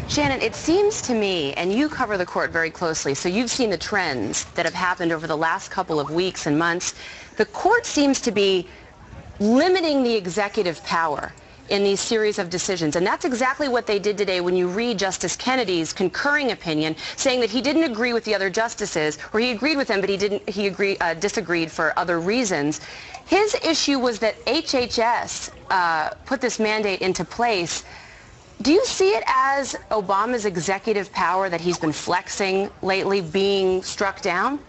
Shannon, it seems to me, and you cover the court very closely, so you've seen the trends that have happened over the last couple of weeks and months. The court seems to be limiting the executive power in these series of decisions. And that's exactly what they did today when you read Justice Kennedy's concurring opinion, saying that he didn't agree with the other justices, or he agreed with them, but he disagreed for other reasons. His issue was that HHS put this mandate into place. Do you see it as Obama's executive power that he's been flexing lately being struck down?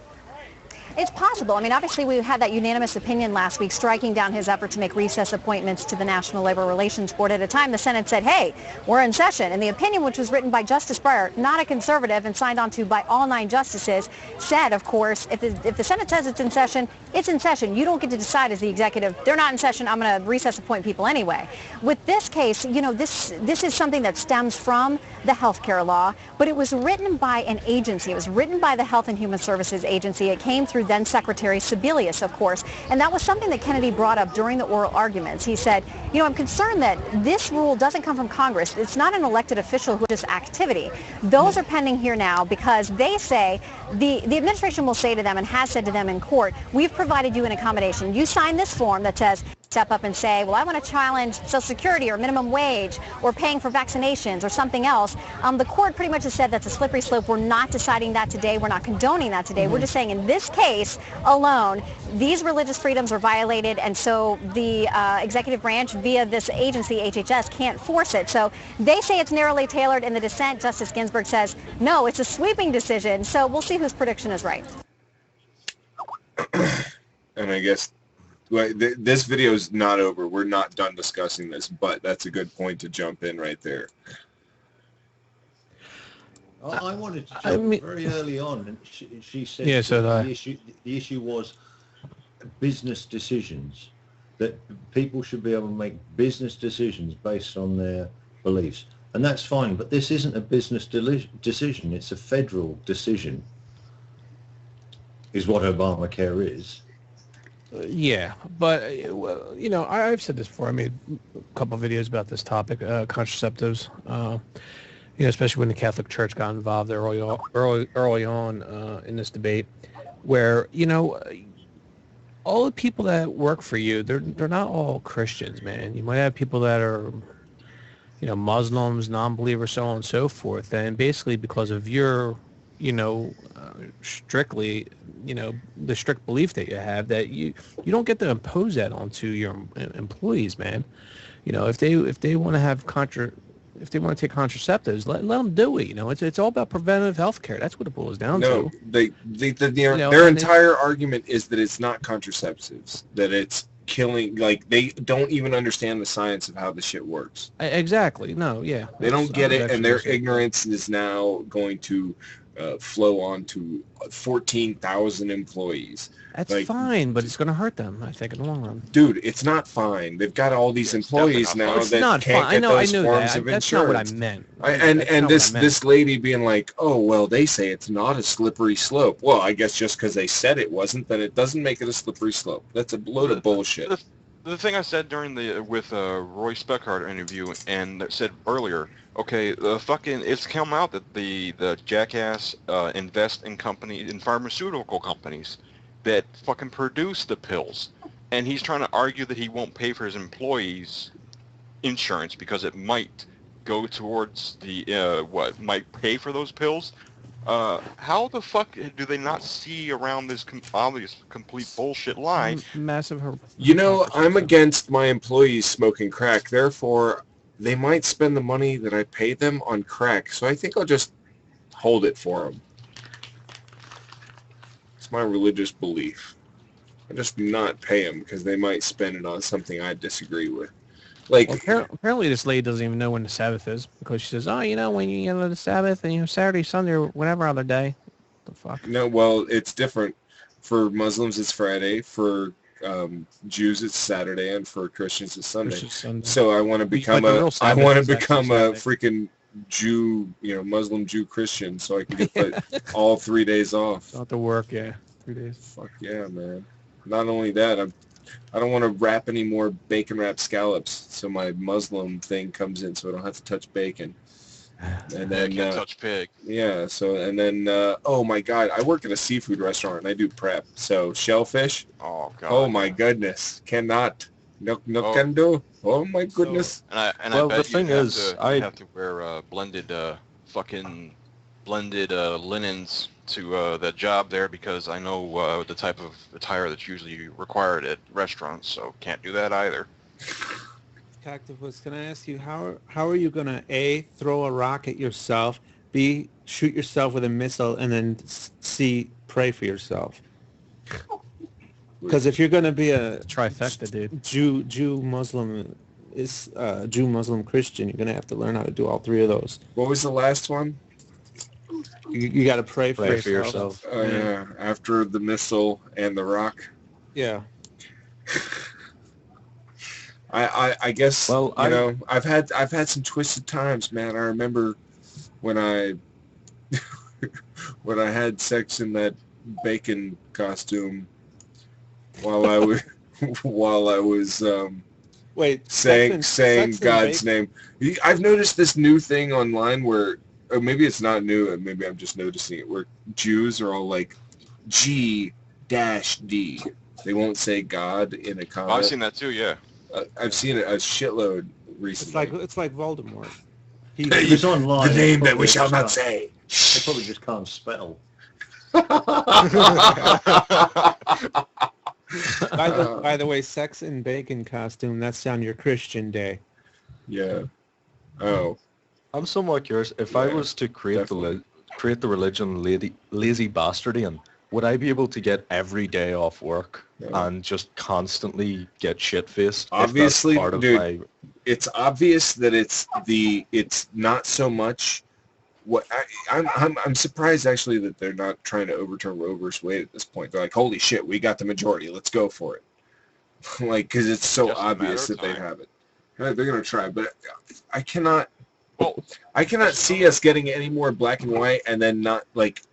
It's possible. I mean, obviously, we had that unanimous opinion last week striking down his effort to make recess appointments to the National Labor Relations Board. At a time, the Senate said, hey, we're in session. And the opinion, which was written by Justice Breyer, not a conservative, and signed onto by all 9 justices, said, of course, if the Senate says it's in session, it's in session. You don't get to decide as the executive, they're not in session, I'm going to recess appoint people anyway. With this case, this is something that stems from the health care law, but it was written by an agency. It was written by the Health and Human Services Agency. It came through then Secretary Sebelius, of course, and that was something that Kennedy brought up during the oral arguments. He said, I'm concerned that this rule doesn't come from Congress. It's not an elected official who does activity. Those are pending here now because they say, the administration will say to them and has said to them in court, we've provided you an accommodation. You sign this form that says, step up and say, well, I want to challenge Social Security or minimum wage or paying for vaccinations or something else. The court pretty much has said that's a slippery slope. We're not deciding that today. We're not condoning that today. We're just saying in this case alone, these religious freedoms are violated, and so the executive branch via this agency, HHS, can't force it. So they say it's narrowly tailored. In the dissent, Justice Ginsburg says, no, it's a sweeping decision. So we'll see whose prediction is right. And I guess this video is not over. We're not done discussing this, but that's a good point to jump in right there. I wanted to jump very early on, and she said the issue was business decisions, that people should be able to make business decisions based on their beliefs. And that's fine, but this isn't a business decision. It's a federal decision, is what Obamacare is. Yeah, but, I've said this before. I made a couple of videos about this topic, contraceptives, especially when the Catholic Church got involved early on in this debate, where, all the people that work for you, they're not all Christians, man. You might have people that are, Muslims, non-believers, so on and so forth, and basically because of your, strictly, the strict belief that you have, that you don't get to impose that onto your employees, man. If they want to have if they want to take contraceptives, let them do it. It's all about preventive health care. That's what it boils down to. Their entire argument is that it's not contraceptives, that it's killing. Like, they don't even understand the science of how the shit works. Exactly. No, yeah. They don't get it, and their ignorance is now going to flow on to 14,000 employees. That's fine, but it's going to hurt them, I think, in the long run. Dude, it's not fine. They've got all these employees now that can't get those forms of insurance. That's not what I meant. And this lady being like, oh, well, they say it's not a slippery slope. Well, I guess just because they said it wasn't, then it doesn't make it a slippery slope. That's a load of bullshit. The thing I said during with Roy Speckhardt interview and said earlier, okay, it's come out that the jackass invest in pharmaceutical companies that fucking produce the pills, and he's trying to argue that he won't pay for his employees' insurance because it might go towards the might pay for those pills. How the fuck do they not see around this obvious complete bullshit lie? Massive. I'm against my employees smoking crack. Therefore, they might spend the money that I pay them on crack. So I think I'll just hold it for them. It's my religious belief. I'll just not pay them because they might spend it on something I disagree with. Apparently this lady doesn't even know when the Sabbath is, because she says, when you the Sabbath and Saturday, Sunday, or whatever other day. The fuck? No, well, it's different. For Muslims, it's Friday. For Jews, it's Saturday, and for Christians, it's Sunday. So I want to become a freaking Jew, Muslim Jew Christian, so I can get all 3 days off. Not to work, 3 days. Fuck yeah, man. Not only that, I don't want to wrap any more bacon wrapped scallops, so my Muslim thing comes in, so I don't have to touch bacon. And then can't touch pig. Yeah. So and then oh my God, I work at a seafood restaurant and I do prep. So shellfish. Oh God. Oh my goodness, cannot. No can do. Oh my goodness. So, I bet the thing is, I have to wear blended linens to the job there because I know the type of attire that's usually required at restaurants, so can't do that either. Cactus, can I ask you, how are you going to A, throw a rock at yourself, B, shoot yourself with a missile, and then C, pray for yourself? Because if you're going to be a trifecta, dude, Jew, Muslim, Jew, Muslim, Christian, you're going to have to learn how to do all three of those. What was the last one? You got to pray for yourself. Oh yeah, after the missile and the rock. Yeah. I guess I've had some twisted times, man. I remember when I had sex in that bacon costume while I was saying God's name. I've noticed this new thing online where, or maybe it's not new, and maybe I'm just noticing it, where Jews are all like G-D. They won't say God in a comment. I've seen that too, yeah. I've seen it a shitload recently. It's like Voldemort. He's online. The name that we shall not say. They probably just can't spell. By the way, sex and bacon costume, that's on your Christian day. Yeah. Oh. I'm somewhat curious. If I was to create the religion lazy bastardian, would I be able to get every day off work and just constantly get shit-faced? Obviously, dude, it's obvious that it's not so much what I'm surprised actually that they're not trying to overturn Roe versus Wade at this point. They're like, holy shit, we got the majority, let's go for it. Like, because it's so obvious that they have it. They're gonna try, but I cannot see us getting any more black and white and then not, like,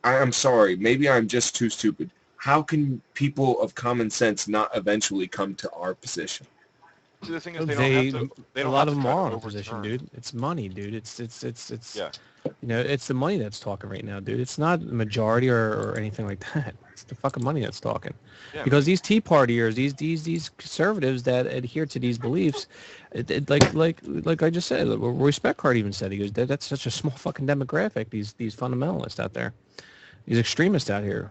I'm sorry, maybe I'm just too stupid. How can people of common sense not eventually come to our position? See, the thing is, a lot of them are in a position, dude. It's money, dude. It's yeah. It's the money that's talking right now, dude. It's not the majority or anything like that. It's the fucking money that's talking. Yeah, because these Tea Partiers, these conservatives that adhere to these beliefs, like I just said, Roy Speckhardt even said, he goes, that's such a small fucking demographic. These fundamentalists out there, these extremists out here,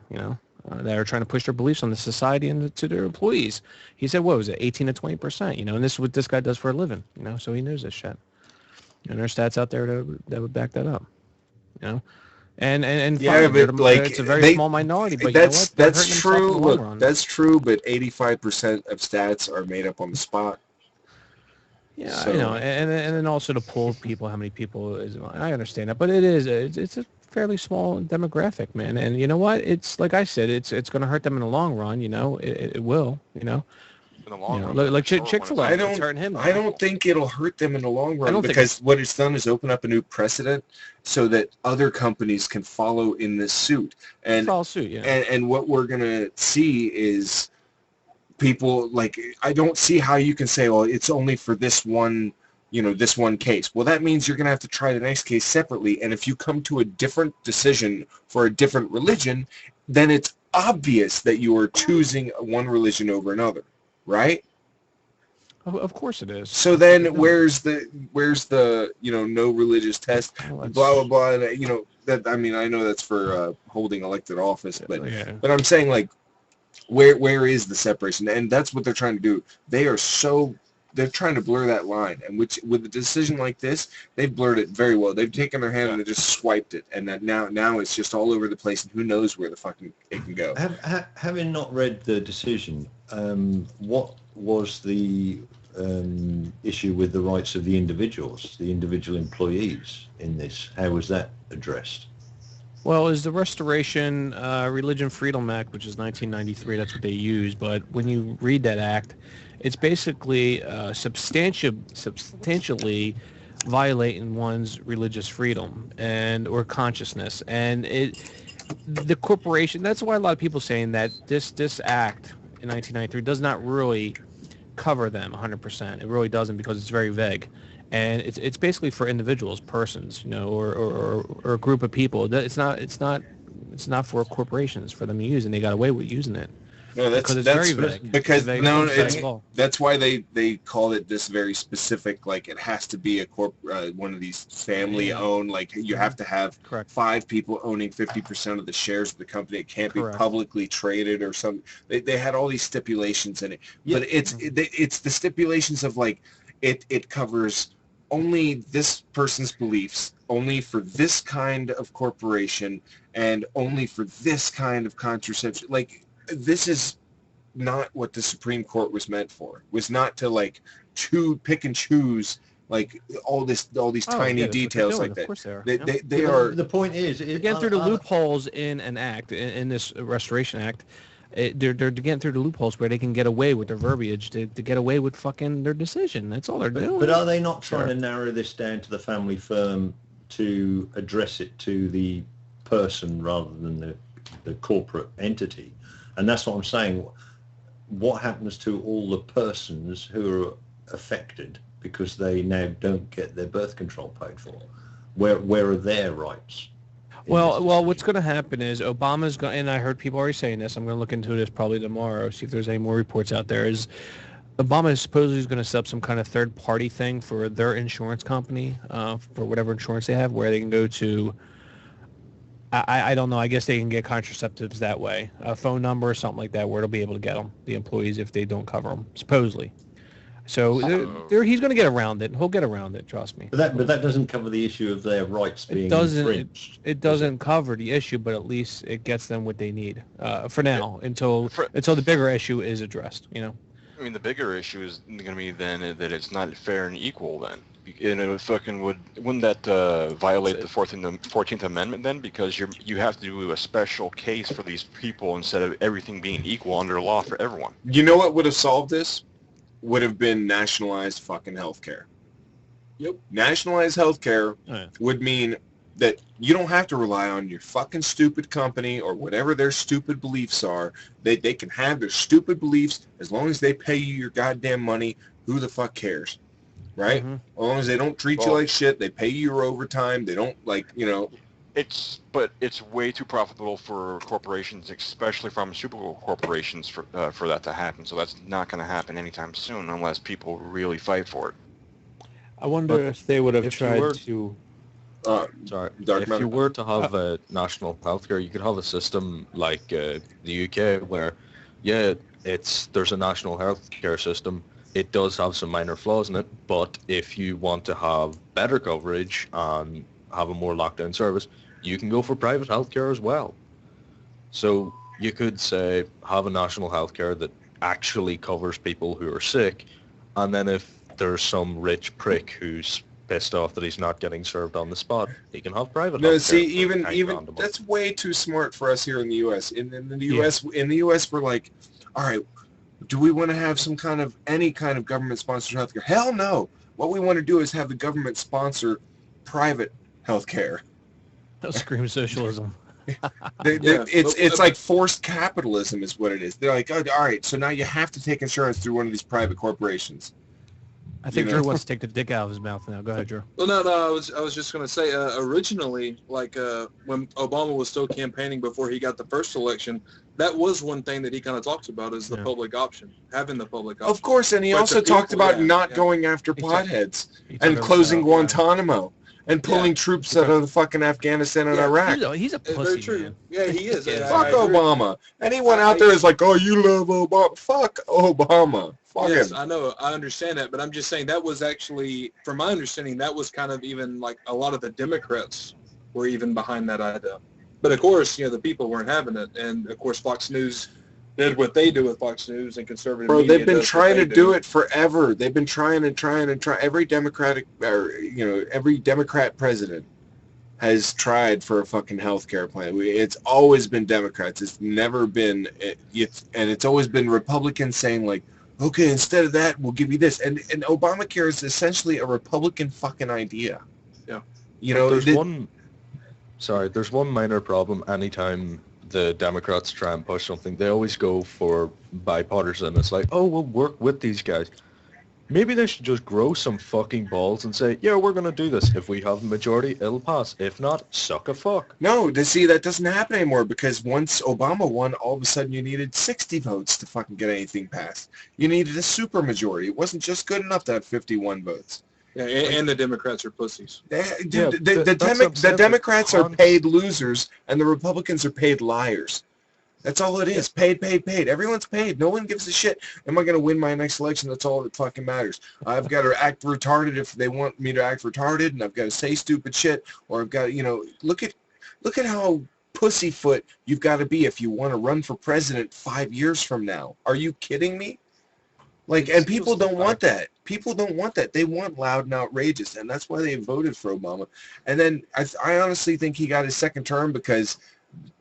that are trying to push their beliefs on the society and to their employees. He said, what was it, 18 to 20%? And this is what this guy does for a living. So he knows this shit. And there's stats out there that would back that up. And yeah, but like it's a very small minority. But that's true. Look, that's true. But 85% of stats are made up on the spot. Yeah, so. And then also to poll people, how many people is. I understand that, but it's a fairly small demographic, man. And you know what? It's like I said, it's going to hurt them in the long run. You know, it will. You know. In the long run, like Chick-fil-A, it's hurting him. I don't think it'll hurt them in the long run because what it's done is open up a new precedent so that other companies can follow in this suit. And follow suit, yeah. And what we're gonna see is people like I don't see how you can say, well, it's only for this one, this one case. Well, that means you're gonna have to try the next case separately. And if you come to a different decision for a different religion, then it's obvious that you are choosing one religion over another. Right? Of course it is. So then where's the no religious test, blah blah blah. That I mean I know that's for holding elected office, but I'm saying like where is the separation? And that's what they're trying to do. They're trying to blur that line, and with a decision like this, they've blurred it very well. They've taken their hand and they just swiped it, and that now it's just all over the place, and who knows where the fucking it can go. Having not read the decision, what was the issue with the rights of the individuals, the individual employees in this? How was that addressed? Well, is the Restoration Religion Freedom Act, which is 1993, that's what they use. But when you read that act, it's basically substantially violating one's religious freedom or consciousness. And the corporation, that's why a lot of people saying that this act in 1993 does not really cover them 100%. It really doesn't, because it's very vague. And it's basically for individuals, persons, or a group of people. It's not for corporations for them to use, and they got away with using it. No, that's very vague. Because that's why they call it this very specific. Like it has to be one of these family-owned. Like you have to have 5 people owning 50% of the shares of the company. It can't be publicly traded or something. They had all these stipulations in it, but it's the stipulations of like it covers only this person's beliefs, only for this kind of corporation, and only for this kind of contraception. Like, this is not what the Supreme Court was meant for. It was not to like pick and choose like all these tiny details like that. Of course they are. The point is, again, through the loopholes in an act, in this Restoration Act, they're getting through the loopholes where they can get away with their verbiage to get away with fucking their decision. That's all they're doing. But are they not trying to narrow this down to the family firm to address it to the person rather than the corporate entity? And that's what I'm saying. What happens to all the persons who are affected because they now don't get their birth control paid for? Where are their rights? Well, what's going to happen is Obama's going, and I heard people already saying this. I'm going to look into this probably tomorrow, see if there's any more reports out there. Is Obama is supposedly going to set up some kind of third-party thing for their insurance company, for whatever insurance they have, where they can go to. I don't know. I guess they can get contraceptives that way, a phone number or something like that, where they'll be able to get them, the employees, if they don't cover them, supposedly. So he's going to get around it. He'll get around it. Trust me. But that doesn't cover the issue of their rights being infringed. It doesn't cover the issue, but at least it gets them what they need for now until the bigger issue is addressed. I mean, the bigger issue is going to be then that it's not fair and equal. Then, and it wouldn't that violate the 14th Amendment then? Because you have to do a special case for these people instead of everything being equal under law for everyone. You know what would have solved this? Would have been nationalized fucking healthcare. Yep. Nationalized healthcare would mean that you don't have to rely on your fucking stupid company or whatever their stupid beliefs are. They can have their stupid beliefs as long as they pay you your goddamn money. Who the fuck cares? Right? Mm-hmm. As long as they don't treat you like shit, they pay you your overtime, they don't But it's way too profitable for corporations, especially pharmaceutical corporations, for that to happen. So that's not going to happen anytime soon unless people really fight for it. I wonder if they would have tried to... If you were to have a national healthcare, you could have a system like the UK where, there's a national healthcare system. It does have some minor flaws in it, but if you want to have better coverage and have a more lockdown service, you can go for private healthcare as well. So you could say have a national healthcare that actually covers people who are sick, and then if there's some rich prick who's pissed off that he's not getting served on the spot, he can have private. No, see, even that's way too smart for us here in the U.S. In the U.S., we're like, all right, do we want to have any kind of government-sponsored healthcare? Hell no. What we want to do is have the government sponsor private healthcare. They'll scream socialism. It's like forced capitalism is what it is. They're like, oh, all right, so now you have to take insurance through one of these private corporations. I think Drew wants to take the dick out of his mouth now. Go ahead, Drew. Well, no, I was just going to say, originally, like when Obama was still campaigning before he got the first election, that was one thing that he kind of talks about is the public option, having the public option. Of course, and he also talked about not going after potheads and closing Guantanamo. And pulling troops out of the fucking Afghanistan and Iraq. He's a pussy, man. Yeah, he is. Fuck Obama. Anyone out there is like, oh, you love Obama. Fuck Obama. Fuck him. I know. I understand that. But I'm just saying that was actually, from my understanding, that was kind of even like a lot of the Democrats were even behind that idea. But, of course, the people weren't having it. And, of course, Fox News did what they do with Fox News and conservative media. Bro, they've been trying to do it forever. They've been trying and trying and trying. Every Democratic, every Democrat president has tried for a fucking healthcare plan. It's always been Democrats. It's never been, and it's always been Republicans saying like, okay, instead of that, we'll give you this. And Obamacare is essentially a Republican fucking idea. Yeah. There's one minor problem anytime the Democrats try and push something. They always go for bipartisan. It's like, oh, we'll work with these guys. Maybe they should just grow some fucking balls and say, yeah, we're going to do this. If we have a majority, it'll pass. If not, suck a fuck. No, see, that doesn't happen anymore because once Obama won, all of a sudden you needed 60 votes to fucking get anything passed. You needed a super majority. It wasn't just good enough to have 51 votes. Yeah, and the Democrats are pussies. The Democrats are paid losers, and the Republicans are paid liars. That's all it is. Paid. Everyone's paid. No one gives a shit. Am I going to win my next election? That's all that fucking matters. I've got to act retarded if they want me to act retarded, and I've got to say stupid shit, or I've got to, look at how pussyfoot you've got to be if you want to run for president 5 years from now. Are you kidding me? And people don't want that. People don't want that. They want loud and outrageous, and that's why they voted for Obama. And then I honestly think he got his second term because,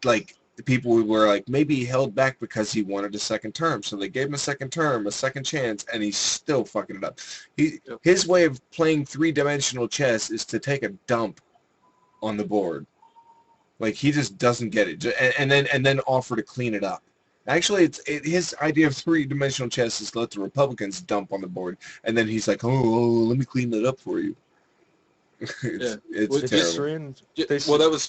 the people were like, maybe he held back because he wanted a second term. So they gave him a second term, a second chance, and he's still fucking it up. His way of playing three-dimensional chess is to take a dump on the board. He just doesn't get it, and then offer to clean it up. Actually, his idea of three-dimensional chess is to let the Republicans dump on the board, and then he's like, oh, let me clean that up for you. It's terrible. Well, that was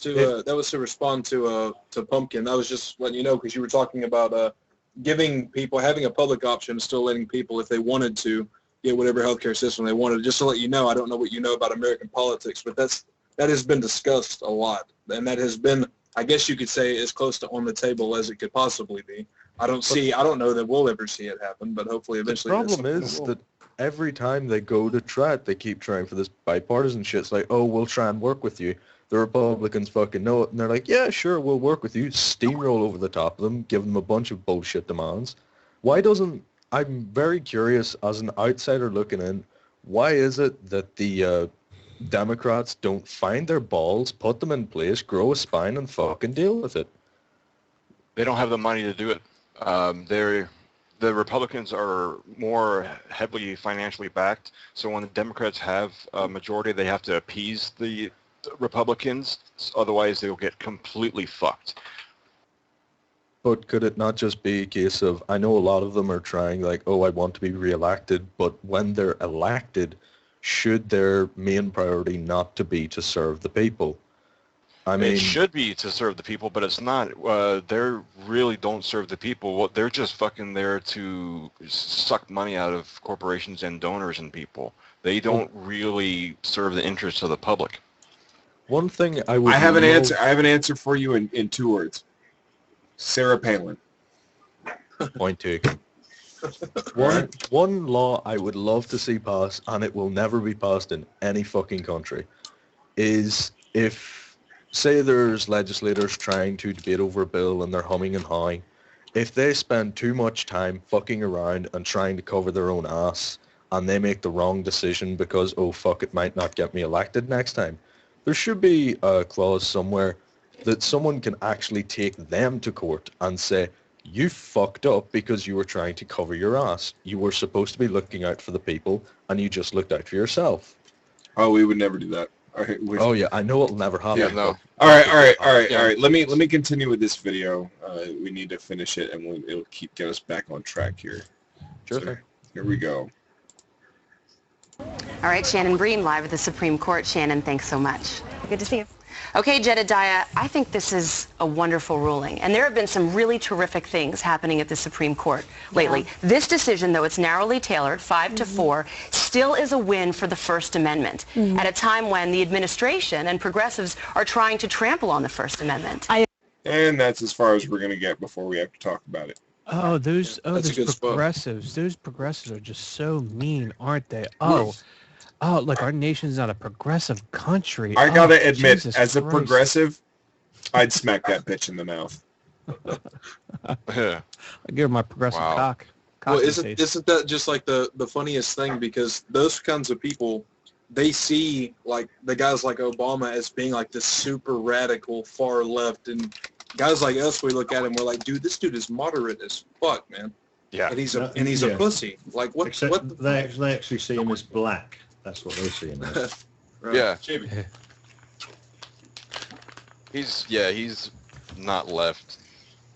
to respond to Pumpkin. I was just letting you know because you were talking about giving people, having a public option, still letting people, if they wanted to, get whatever healthcare system they wanted. Just to let you know, I don't know what you know about American politics, but that has been discussed a lot, and that has been, I guess you could say, as close to on the table as it could possibly be. I don't know that we'll ever see it happen, but hopefully eventually. The problem is that every time they go to try it, they keep trying for this bipartisan shit. It's like, oh, we'll try and work with you. The Republicans fucking know it, and they're like, yeah, sure, we'll work with you. Steamroll over the top of them, give them a bunch of bullshit demands. I'm very curious, as an outsider looking in, why is it that the Democrats don't find their balls, put them in place, grow a spine, and fucking deal with it? They don't have the money to do it. The Republicans are more heavily financially backed, so when the Democrats have a majority, they have to appease the Republicans, otherwise they'll get completely fucked. But could it not just be a case of, I know a lot of them are trying, like, oh, I want to be reelected, but when they're elected, should their main priority not to be to serve the people? I mean, it should be to serve the people, but it's not. They really don't serve the people. They're just fucking there to suck money out of corporations and donors and people. They don't really serve the interests of the public. One thing I have an answer for you in 2 words. Sarah Palin. Point taken. One law I would love to see passed, and it will never be passed in any fucking country, is if, say there's legislators trying to debate over a bill and they're humming and hawing, if they spend too much time fucking around and trying to cover their own ass and they make the wrong decision because, oh, fuck, it might not get me elected next time. There should be a clause somewhere that someone can actually take them to court and say, you fucked up because you were trying to cover your ass. You were supposed to be looking out for the people, and you just looked out for yourself. Oh, we would never do that. Okay, oh yeah, I know it'll never happen. Yeah, no. All right. Let me continue with this video. We need to finish it, and it'll get us back on track here. Sure thing. Here we go. All right, Shannon Breen, live at the Supreme Court. Shannon, thanks so much. Good to see you. Okay, Jedediah, I think this is a wonderful ruling, and there have been some really terrific things happening at the Supreme Court lately. Yeah. This decision, though it's narrowly tailored, 5-4, still is a win for the First Amendment at a time when the administration and progressives are trying to trample on the First Amendment. And that's as far as we're going to get before we have to talk about it. Oh, those progressives. Those progressives are just so mean, aren't they? Oh, like our nation's not a progressive country. I gotta admit, Jesus as a progressive, I'd smack that bitch in the mouth. I give her my progressive cock. Well, isn't that just like the funniest thing? Because those kinds of people, they see like the guys like Obama as being like this super radical far left, and guys like us, we look at him, we're like, dude, this dude is moderate as fuck, man. Yeah. And he's a pussy. Like what? They actually see him as black. That's what they see him as. Right. Yeah. He's not left.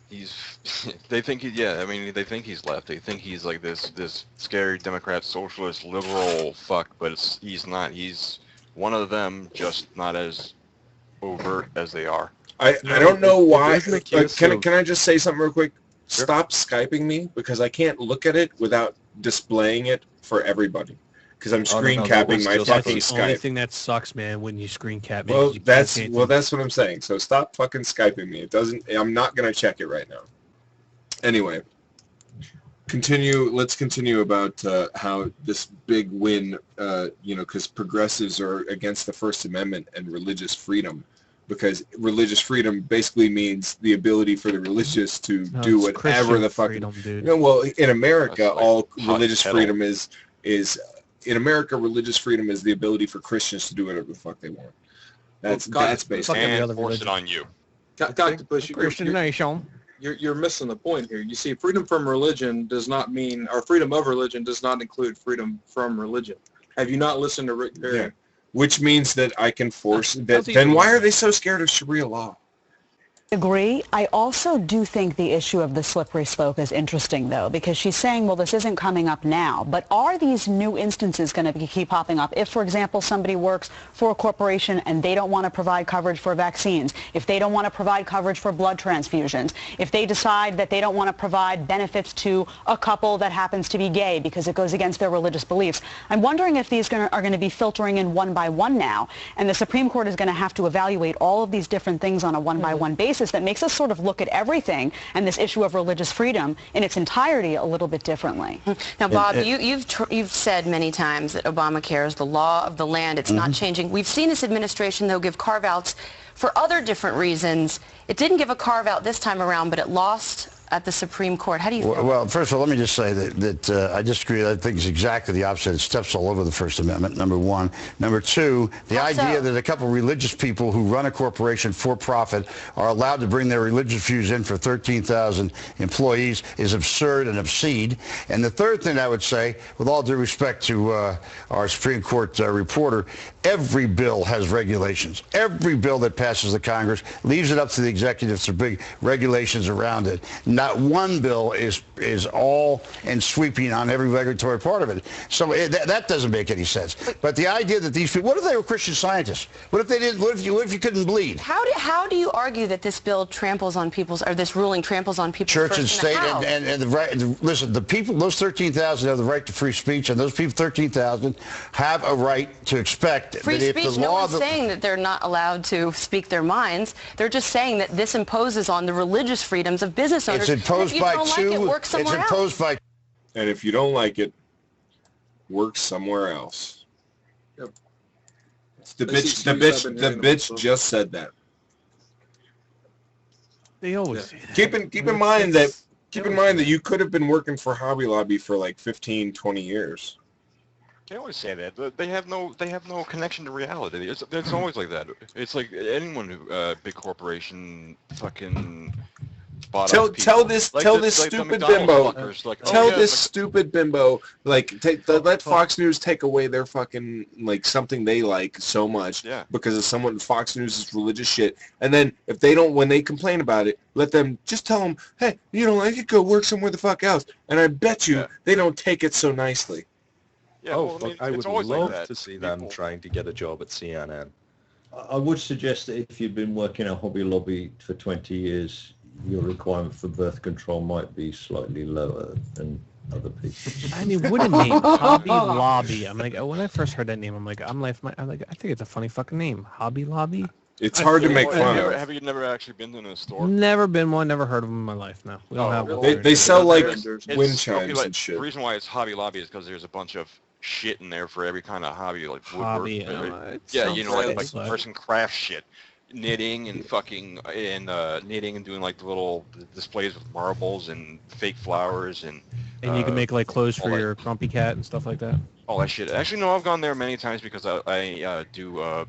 They think they think he's left. They think he's like this scary Democrat, socialist, liberal fuck, but he's not. He's one of them, just not as overt as they are. I don't know why. Can I just say something real quick? Sure. Stop Skyping me, because I can't look at it without displaying it for everybody. Because I'm screen capping my fucking Skype. That's the only thing that sucks, man, when you screen cap me. Well, that's what I'm saying. So stop fucking Skyping me. I'm not gonna check it right now. Anyway, let's continue about how this big win, because progressives are against the First Amendment and religious freedom, because religious freedom basically means the ability for the religious to do whatever the fuck. Well, in America, all religious freedom is. In America, religious freedom is the ability for Christians to do whatever the fuck they want. That's basically. And force it on you. Dr. Bush, Christian nation. You're missing the point here. You see, freedom from religion does not mean, or freedom of religion does not include freedom from religion. Have you not listened to Rick Perry? Yeah. Which means that I can force that. Then why are they so scared of Sharia law? Agree. I also do think the issue of the slippery slope is interesting, though, because she's saying, well, this isn't coming up now, but are these new instances going to keep popping up? If, for example, somebody works for a corporation and they don't want to provide coverage for vaccines, if they don't want to provide coverage for blood transfusions, if they decide that they don't want to provide benefits to a couple that happens to be gay because it goes against their religious beliefs, I'm wondering if these are going to be filtering in one by one now, and the Supreme Court is going to have to evaluate all of these different things on a one-by-one basis. That makes us sort of look at everything and this issue of religious freedom in its entirety a little bit differently. Now, Bob, you've said many times that Obamacare is the law of the land. It's not changing. We've seen this administration, though, give carve-outs for other different reasons. It didn't give a carve-out this time around, but it lost at the Supreme Court. How do you feel? Well, first of all, let me just say that I disagree. I think it's exactly the opposite. It steps all over the First Amendment, number one. Number two, the idea that a couple of religious people who run a corporation for profit are allowed to bring their religious views in for 13,000 employees is absurd and obscene. And the third thing I would say, with all due respect to our Supreme Court reporter, every bill has regulations. Every bill that passes the Congress leaves it up to the executives to bring regulations around it. Not one bill is all and sweeping on every regulatory part of it. So that doesn't make any sense. But the idea that these people, what if they were Christian scientists? What if they didn't? What if you couldn't bleed? How do you argue that this bill tramples on people's, or this ruling tramples on people's church and state and the right? Listen, the people, those 13,000 have the right to free speech, and those people, 13,000, have a right to expect free that speech. If the No law one's saying that they're not allowed to speak their minds. They're just saying that this imposes on the religious freedoms of business owners. It's imposed by two. It's imposed by. And if you don't like it, work somewhere else. Yep. The bitch just said that. They always keep in mind that you could have been working for Hobby Lobby for like 15, 20 years. They always say that. They have no connection to reality. It's always like that. It's like anyone who big corporation fucking tell this stupid bimbo stupid bimbo let Fox News take away their fucking something they like so much because of someone Fox News is religious shit, and then if they don't, when they complain about it, let them just tell them, hey, you don't like it, go work somewhere the fuck else, and I bet you they don't take it so nicely. Yeah, I would love to see them trying to get a job at CNN. I would suggest that if you've been working at Hobby Lobby for 20 years, your requirement for birth control might be slightly lower than other people. I mean, what a name, Hobby Lobby. I'm like, when I first heard that name, I'm like, I think it's a funny fucking name, Hobby Lobby. It's hard to make fun of. Have you never actually been in a store? Never been one. Never heard of them in my life. No, we don't have. Really? They sell wind chimes and shit. The reason why it's Hobby Lobby is because there's a bunch of shit in there for every kind of hobby, like woodwork. Like person craft shit, knitting and knitting and doing like the little displays with marbles and fake flowers and you can make like clothes for your grumpy cat and stuff like that. All that shit. Actually, no, I've gone there many times because I do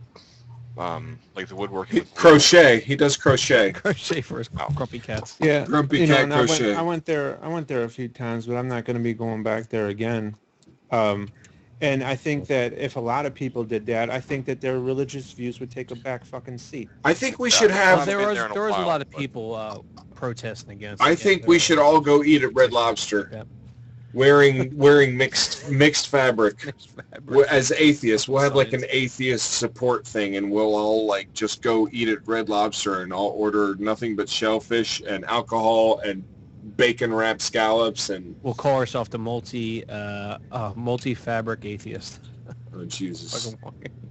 like the woodworking. Crochet. He does crochet. Crochet for his grumpy cats. Yeah, grumpy cat crochet. I went there a few times, but I'm not going to be going back there again. And I think that if a lot of people did that, I think that their religious views would take a back fucking seat. I think we should have. There was a lot of people protesting against. I think we should all go eat at Red Lobster. Yep. Wearing mixed fabric. As atheists, we'll have like an atheist support thing, and we'll all like just go eat at Red Lobster, and I'll order nothing but shellfish and alcohol and bacon wrapped scallops, and we'll call ourselves the multi-fabric atheist. Oh Jesus!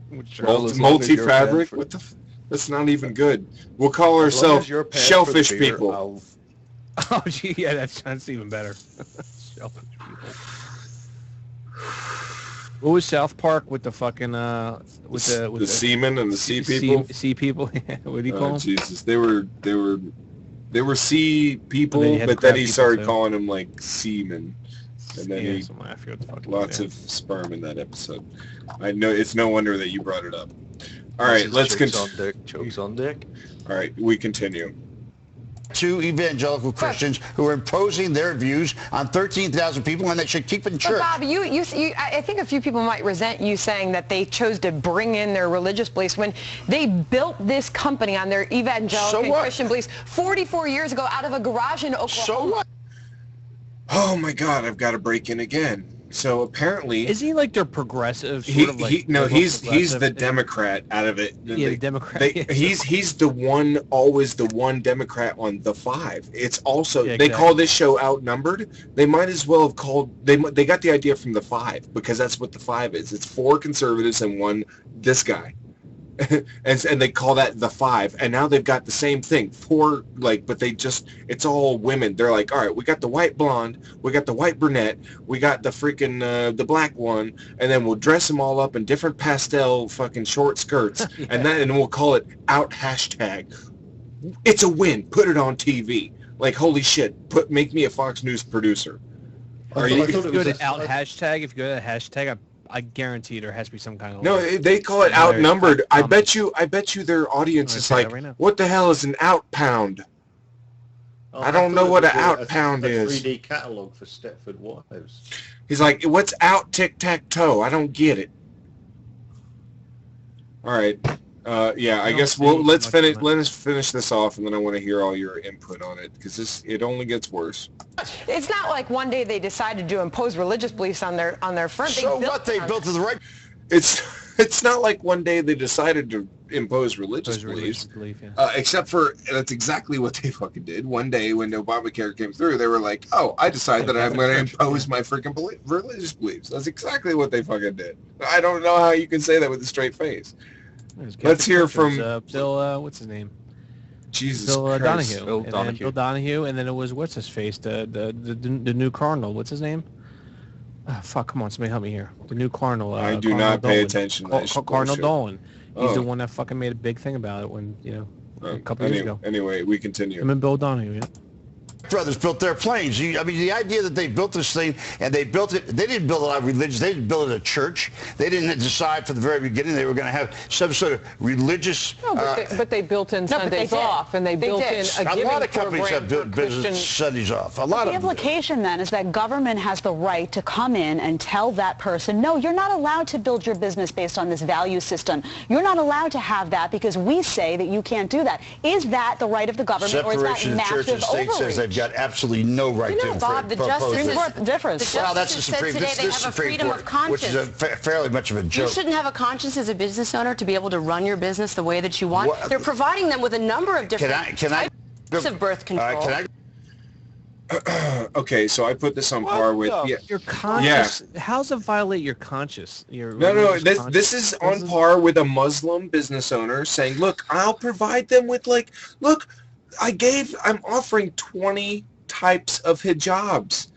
Multi-fabric? What the? That's not even good. We'll call ourselves shellfish people. Oh gee, yeah, that's even better. Shellfish people. What was South Park with the fucking with the seamen and the sea people? Sea people. What do you call them? Jesus, they were sea people, but then he started calling them like seamen, and then lots of sperm in that episode. I know it's no wonder that you brought it up. All right, let's continue. Chokes on dick. All right, we continue. Two evangelical Christians who are imposing their views on 13,000 people, and they should keep in church. But Bob, I think a few people might resent you saying that they chose to bring in their religious beliefs when they built this company on their evangelical Christian beliefs 44 years ago out of a garage in Oklahoma. So what? Oh my God, I've got to break in again. So apparently, is he like their progressive? He's the Democrat out of it. Yeah, the Democrat. He's the one, always the one Democrat on the five. It's also they call this show Outnumbered. They might as well have called they got the idea from the five, because that's what the five is. It's 4 conservatives and 1 this guy. and they call that the five, and now they've got the same thing, 4, but it's all women. They're like, all right, we got the white blonde, we got the white brunette, we got the freaking the black one, and then we'll dress them all up in different pastel fucking short skirts, and we'll call it out hashtag. It's a win. Put it on TV. Like, holy shit, make me a Fox News producer. If you go to out hashtag, I guarantee there has to be some kind of... No, they call it Outnumbered. I bet you their audience is like, what the hell is an out pound? I don't know what an out pound is. 3D catalog for Stepford Wives. He's like, what's out tic-tac-toe? I don't get it. All right. I guess let's finish this off, and then I want to hear all your input on it, because it only gets worse. It's not like one day they decided to impose religious beliefs on their front. They built to the right. It's not like one day they decided to impose religious beliefs. Except for that's exactly what they fucking did. One day when Obamacare came through, they were like, "Oh, I decided that I'm going to impose my freaking religious beliefs." That's exactly what they fucking did. I don't know how you can say that with a straight face. Let's hear from Bill. What's his name? Jesus Bill Christ. Donahue. Bill Donahue, and then it was what's his face? The new cardinal. What's his name? Oh, fuck! Come on, somebody help me here. The new cardinal. I do not pay attention. Cardinal Dolan. He's the one that fucking made a big thing about it when a couple years ago. Anyway, we continue. Him and Bill Donahue. Yeah. brothers built their planes. I mean, the idea that they built this thing and they built it, they didn't build it out of religion. They didn't build it a church. They didn't decide from the very beginning they were going to have some sort of religious. No, but they built in Sundays off, and they built in a lot of companies have built business Sundays off. A lot of them. The implication then is that government has the right to come in and tell that person, no, you're not allowed to build your business based on this value system. You're not allowed to have that because we say that you can't do that. Is that the right of the government, or is that massive overreach? Church and state says they've got absolutely no right to Bob, the Justice well, that's the Supreme. Today they have a freedom of conscience, which is fairly much of a joke. You shouldn't have a conscience as a business owner to be able to run your business the way that you want. They're providing them with a number of different types of birth control. Okay, so I put this on par with your conscience. Yeah. How does it violate your conscience? No. This is on par with a Muslim business owner saying, "Look, I'll provide them with look, I'm offering 20 types of hijabs,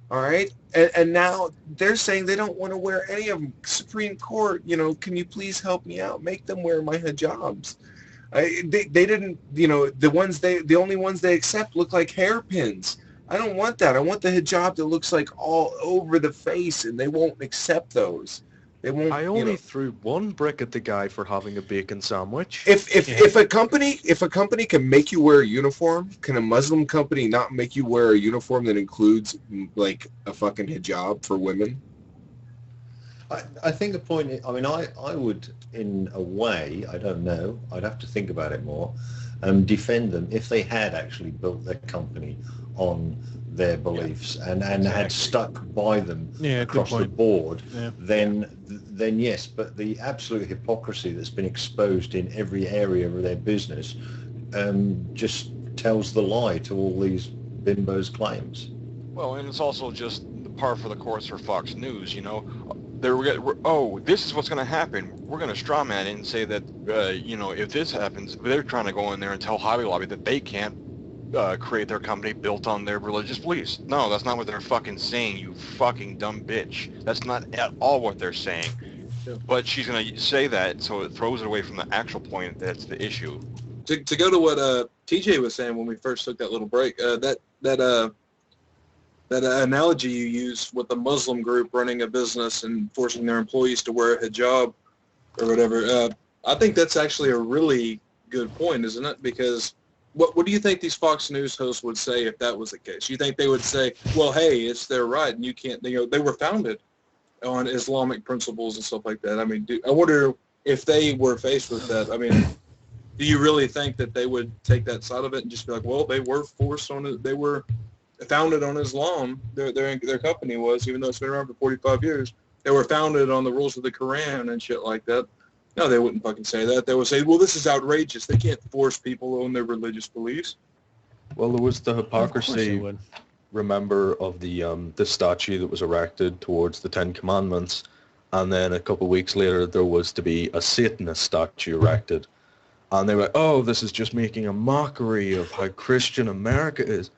all right, and now they're saying they don't want to wear any of them. Supreme Court, can you please help me out? Make them wear my hijabs." They didn't, the only ones they accept look like hairpins. I don't want that. I want the hijab that looks like all over the face, and they won't accept those. They won't. I only threw one brick at the guy for having a bacon sandwich. If a company can make you wear a uniform, can a Muslim company not make you wear a uniform that includes like a fucking hijab for women? I think the point is, I mean, I would, in a way, I don't know, I'd have to think about it more, defend them if they had actually built their company on their beliefs and had stuck by them across the board, then yes. But the absolute hypocrisy that's been exposed in every area of their business just tells the lie to all these bimbos' claims. Well, and it's also just par for the course for Fox News, this is what's going to happen. We're going to strawman it and say that, if this happens, they're trying to go in there and tell Hobby Lobby that they can't create their company built on their religious beliefs. No, that's not what they're fucking saying, you fucking dumb bitch. That's not at all what they're saying. But she's going to say that, so it throws it away from the actual point that's the issue. To go to what TJ was saying when we first took that little break, that analogy you used with the Muslim group running a business and forcing their employees to wear a hijab or whatever, I think that's actually a really good point, isn't it? Because what do you think these Fox News hosts would say if that was the case? You think they would say, well, hey, it's their right, and you can't, they were founded on Islamic principles and stuff like that. I mean, I wonder if they were faced with that. I mean, do you really think that they would take that side of it and just be like, well, they were forced on it, they were founded on Islam, their company was, even though it's been around for 45 years, they were founded on the rules of the Quran and shit like that. No, they wouldn't fucking say that. They would say, well, this is outrageous. They can't force people on their religious beliefs. Well, there was the hypocrisy, remember, of the statue that was erected towards the Ten Commandments, and then a couple of weeks later there was to be a Satanist statue erected. And they were like, oh, this is just making a mockery of how Christian America is.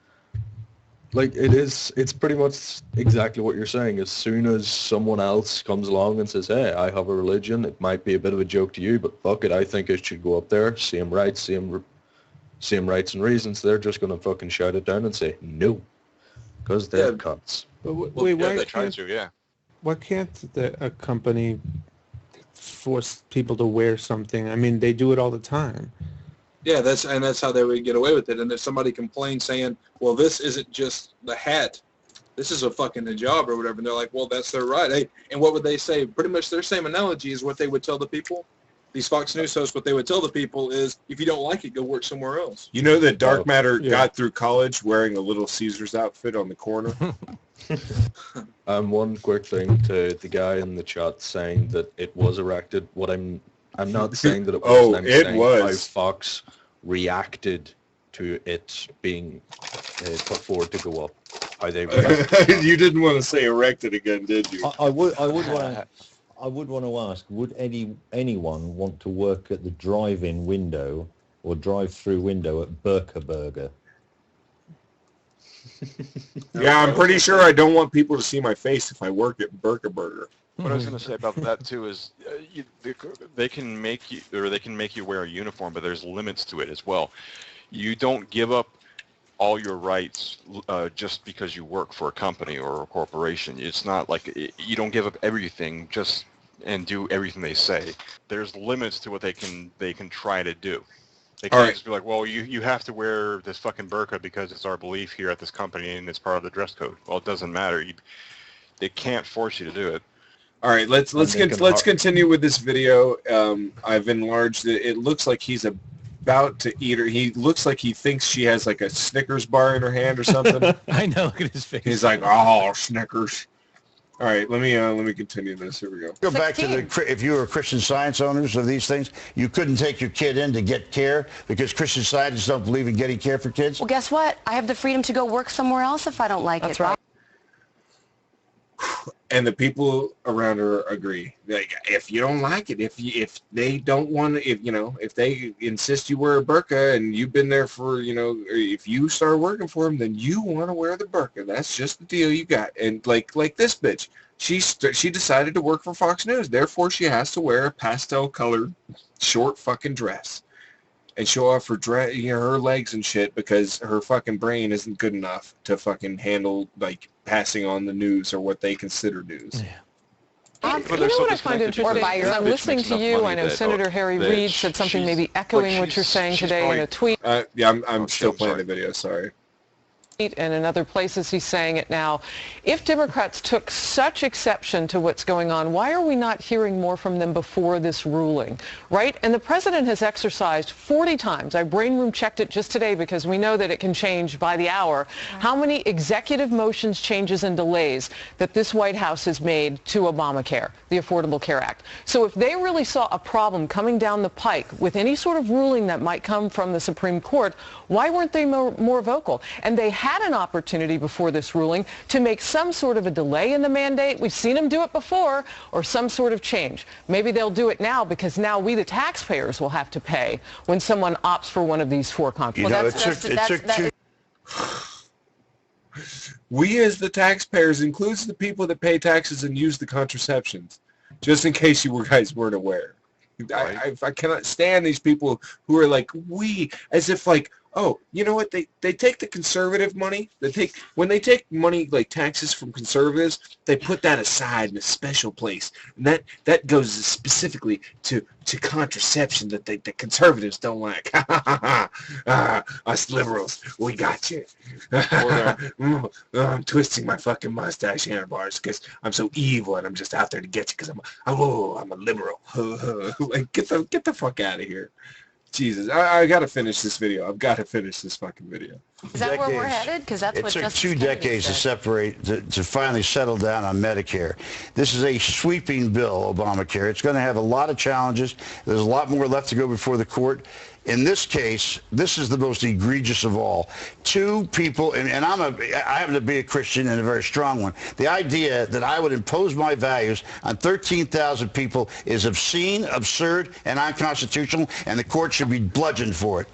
Like, it's pretty much exactly what you're saying. As soon as someone else comes along and says, hey, I have a religion, it might be a bit of a joke to you, but fuck it, I think it should go up there, same rights, same rights and reasons, they're just going to fucking shout it down and say, no, because they're cunts. But wait, they try to, why can't a company force people to wear something? I mean, they do it all the time. Yeah, that's how they would get away with it. And if somebody complains saying, well, this isn't just the hat, this is a fucking hijab or whatever, and they're like, well, that's their right. Hey, and what would they say? Pretty much their same analogy is what they would tell the people. These Fox News hosts, what they would tell the people is, if you don't like it, go work somewhere else. You know that Dark Matter got through college wearing a Little Caesars outfit on the corner? One quick thing to the guy in the chat saying that it was erected. What I'm not saying that it was. I'm saying how Fox reacted to it being put forward to go up. How they reacted. You didn't want to say erected again, did you? I would want to ask: would anyone want to work at the drive-in window or drive-through window at Burka Burger? Yeah, I'm pretty sure I don't want people to see my face if I work at Burka Burger. What I was going to say about that too is they can make you wear a uniform, but there's limits to it as well. You don't give up all your rights just because you work for a company or a corporation. It's not like you don't give up everything just and do everything they say. There's limits to what they can try to do. They can't just be like, well, you have to wear this fucking burqa because it's our belief here at this company and it's part of the dress code. Well, it doesn't matter. They can't force you to do it. All right, let's continue with this video. I've enlarged it. It looks like he's about to eat her. He looks like he thinks she has like a Snickers bar in her hand or something. I know. Look at his face. He's like, oh, Snickers. All right, let me continue this. Here we go. Go back to if you were Christian Science owners of these things, you couldn't take your kid in to get care because Christian Scientists don't believe in getting care for kids. Well, guess what? I have the freedom to go work somewhere else if I don't like it. That's right. And the people around her agree. Like, if you don't like it, if they don't want to, if they insist you wear a burqa and you've been there for, if you start working for them, then you want to wear the burqa. That's just the deal you got. And like this bitch, she decided to work for Fox News. Therefore, she has to wear a pastel-colored short fucking dress and show off her legs and shit because her fucking brain isn't good enough to fucking handle like passing on the news or what they consider news. Yeah. You know what I find interesting? I'm listening to you. I know Senator Harry Reid said something maybe echoing what you're saying today in a tweet. Yeah, I'm still playing the video. Sorry. And in other places he's saying it now. If Democrats took such exception to what's going on, why are we not hearing more from them before this ruling, right? And the president has exercised 40 times. I brain room checked it just today because we know that it can change by the hour. How many executive motions, changes, and delays that this White House has made to Obamacare, the Affordable Care Act. So if they really saw a problem coming down the pike with any sort of ruling that might come from the Supreme Court, why weren't they more vocal? And they had an opportunity before this ruling to make some sort of a delay in the mandate. We've seen them do it before, or some sort of change. Maybe they'll do it now because now we, the taxpayers, will have to pay when someone opts for one of these four contraceptions. We as the taxpayers includes the people that pay taxes and use the contraceptions, just in case you guys weren't aware. I cannot stand these people who are like, we, as if like, oh, you know what? They take the conservative money. When they take money like taxes from conservatives, they put that aside in a special place, and that goes specifically to contraception that the conservatives don't like. Us liberals, we got you. I'm twisting my fucking mustache handlebars because I'm so evil and I'm just out there to get you because I'm a liberal. Like get the fuck out of here. Jesus, I got to finish this video. I've got to finish this fucking video. Is that where we're headed? Because that's what Justice Kennedy said. It took 2 decades to separate, to finally settle down on Medicare. This is a sweeping bill, Obamacare. It's going to have a lot of challenges. There's a lot more left to go before the court. In this case, this is the most egregious of all. 2 people, and I happen to be a Christian and a very strong one. The idea that I would impose my values on 13,000 people is obscene, absurd, and unconstitutional, and the court should be bludgeoned for it.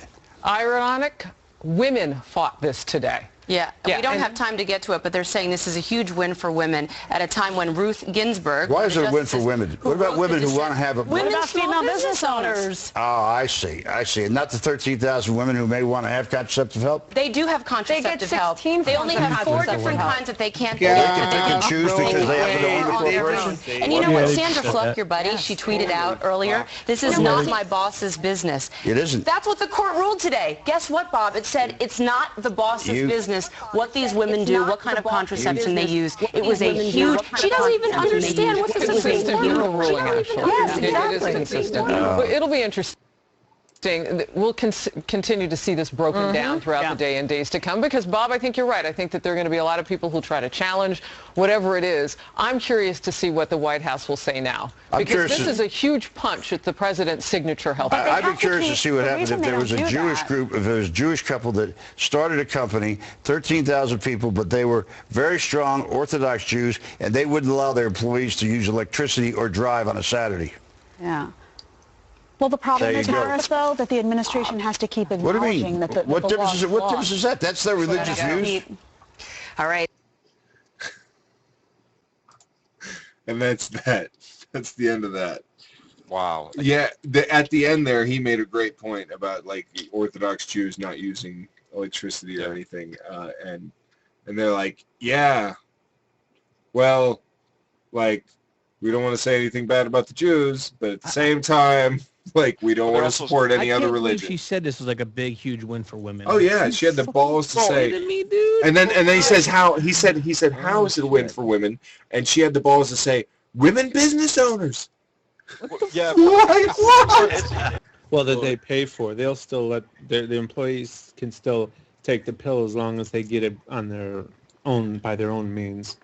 Ironic, women fought this today. Yeah, we don't have time to get to it, but they're saying this is a huge win for women at a time when Ruth Ginsburg... Why is it a win for women? What about women who want to have a... What about female business owners? Oh, I see. And not the 13,000 women who may want to have contraceptive help? They do have contraceptive help. They only have 4 different kinds that they can't... They can pick and choose because they have to own the corporation? And you know what? Sandra Fluck, your buddy, she tweeted out earlier, this is not my boss's business. It isn't. That's what the court ruled today. Guess what, Bob? It said it's not the boss's business what these women do, what kind of contraception they use. It was a huge... She doesn't even understand what the Supreme Court ruled. Yes, exactly. It is consistent. It'll be interesting. We'll continue to see this broken down throughout the day and days to come because, Bob, I think you're right. I think that there are going to be a lot of people who try to challenge whatever it is. I'm curious to see what the White House will say now because this is a huge punch at the president's signature health. I'd be curious to see what happens if there was a Jewish group, if there was a Jewish couple that started a company, 13,000 people, but they were very strong Orthodox Jews, and they wouldn't allow their employees to use electricity or drive on a Saturday. Yeah. Well, the problem is, Harris, though, that the administration has to keep acknowledging that the what difference is that? That's their religious views. All right. And that's that. That's the end of that. Wow. Yeah, at the end there, he made a great point about like the Orthodox Jews not using electricity or anything, and they're like, yeah, well, like, we don't want to say anything bad about the Jews, but at the same time, like, we don't want to support any other religion. She said this was like a big, huge win for women. Oh yeah, she had the balls to say. And then he says how he said how is it a win for women? And she had the balls to say women business owners. Yeah. What? Well, that they pay for. They'll still let the employees can still take the pill as long as they get it on their own by their own means.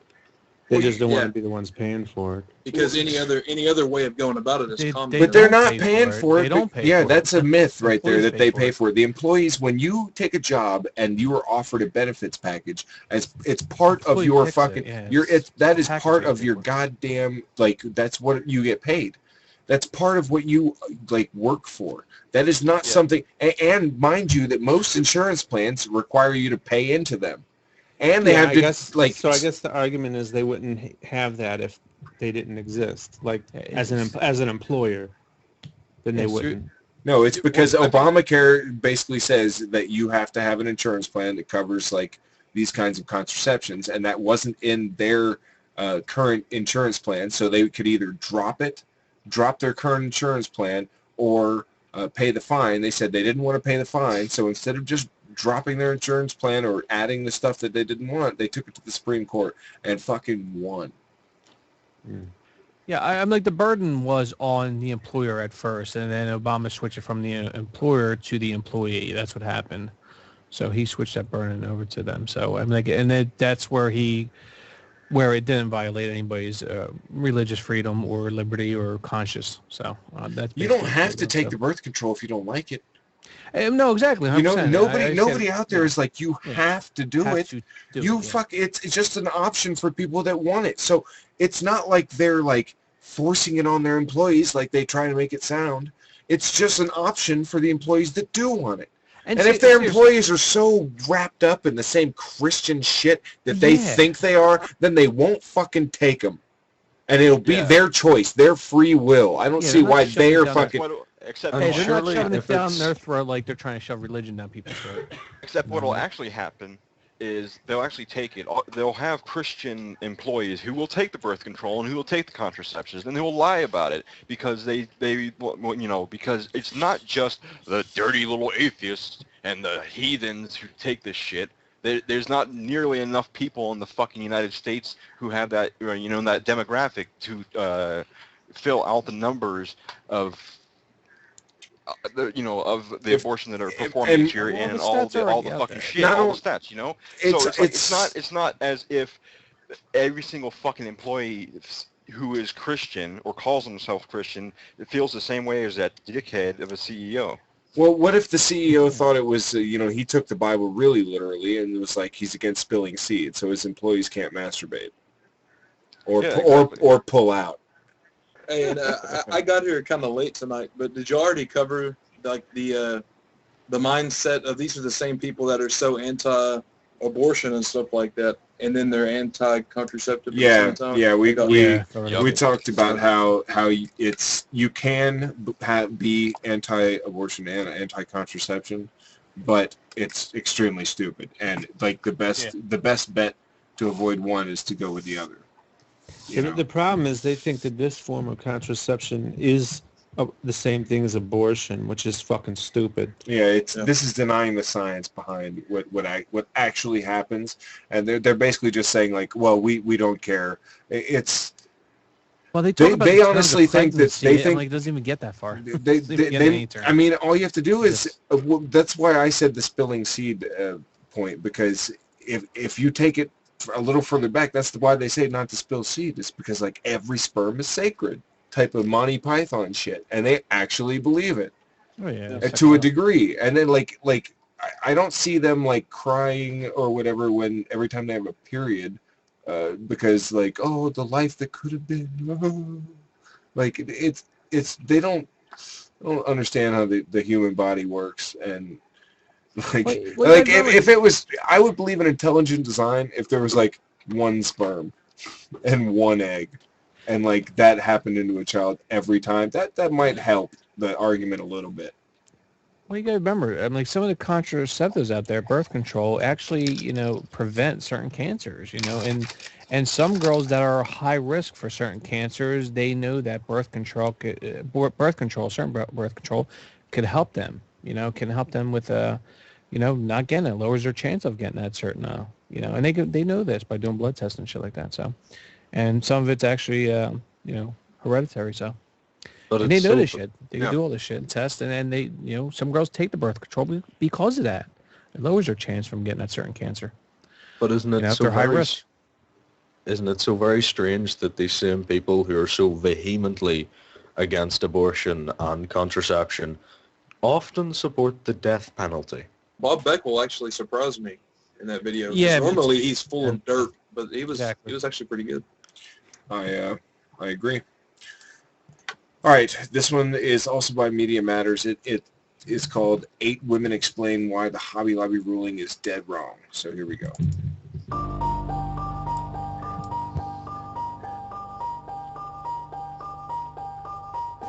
They just don't want to be the ones paying for it. Because any other way of going about it is common. But they're not paying for it. They don't pay for it. That's a myth right there that they pay for it. The employees, when you take a job and you are offered a benefits package, it's part of your fucking that is part of your goddamn, like, that's what you get paid. That's part of what you like work for. That is not something. And mind you, that most insurance plans require you to pay into them. And they have to, So I guess the argument is they wouldn't have that if they didn't exist. Like, as an employer, then they wouldn't. No, it's because Obamacare basically says that you have to have an insurance plan that covers, like, these kinds of contraceptions, and that wasn't in their current insurance plan, so they could either drop their current insurance plan, or pay the fine. They said they didn't want to pay the fine, so instead of just dropping their insurance plan or adding the stuff that they didn't want, they took it to the Supreme Court and fucking won. Yeah, I'm like, the burden was on the employer at first, and then Obama switched it from the employer to the employee. That's what happened. So he switched that burden over to them. So I'm like, and that's where it didn't violate anybody's religious freedom or liberty or conscience. So that's, you don't have to take the birth control if you don't like it. No, exactly. 100%. You know, nobody out there is like, you have to do it. It's just an option for people that want it. So it's not like they're like forcing it on their employees like they try to make it sound. It's just an option for the employees that do want it. And if their employees are so wrapped up in the same Christian shit that they think they are, then they won't fucking take them. And it'll be their choice, their free will. I don't see why they are fucking... Except they're not shoving it down their throat like they're trying to shove religion down people's throat. Except what will actually happen is they'll actually take it. They'll have Christian employees who will take the birth control and who will take the contraceptives, and they will lie about it because because it's not just the dirty little atheists and the heathens who take this shit. There's not nearly enough people in the fucking United States who have that, that demographic to fill out the numbers of the abortion that are performed each year, and all the fucking shit, all the stats, So it's not as if every single fucking employee who is Christian or calls himself Christian feels the same way as that dickhead of a CEO. Well, what if the CEO thought it was, he took the Bible really literally and it was like he's against spilling seed, so his employees can't masturbate or pull out. And I got here kind of late tonight, but did you already cover like the mindset of these are the same people that are so anti-abortion and stuff like that, and then they're anti-contraceptive? We talked about how you can be anti-abortion and anti-contraception, but it's extremely stupid, and like the best bet to avoid one is to go with the other. The problem is they think that this form of contraception is the same thing as abortion, which is fucking stupid. Yeah, this is denying the science behind what actually happens, and they're basically just saying like, well, we don't care. They honestly think that they think it doesn't even get that far. I mean, all you have to do is that's why I said the spilling seed point, because if you take it a little further back, that's why they say not to spill seed. It's because like every sperm is sacred, type of Monty Python shit, and they actually believe it. Oh yeah, to a degree. And then like I don't see them like crying or whatever every time they have a period, because like, oh, the life that could have been. Like it's they don't understand how the human body works, and if it was, I would believe in intelligent design if there was like one sperm and one egg, and like that happened into a child every time. That might help the argument a little bit. Well, you got to remember, I mean, like some of the contraceptives out there, birth control, actually, prevent certain cancers, and some girls that are high risk for certain cancers, they know that birth control, certain birth control, could help them, can help them with, not getting it, lowers their chance of getting that certain, and they know this by doing blood tests and shit like that. So, and some of it's actually, hereditary. So. But they know this shit. They can do all this shit and test, and then they, some girls take the birth control because of that. It lowers their chance from getting that certain cancer. But isn't it so high risk? Isn't it so very strange that these same people who are so vehemently against abortion and contraception often support the death penalty? Bob Beck will actually surprise me in that video. Yeah, normally he's full of dirt, but he was actually pretty good. I agree. All right, this one is also by Media Matters. It is called 8 Women Explain Why the Hobby Lobby Ruling is Dead Wrong. So here we go.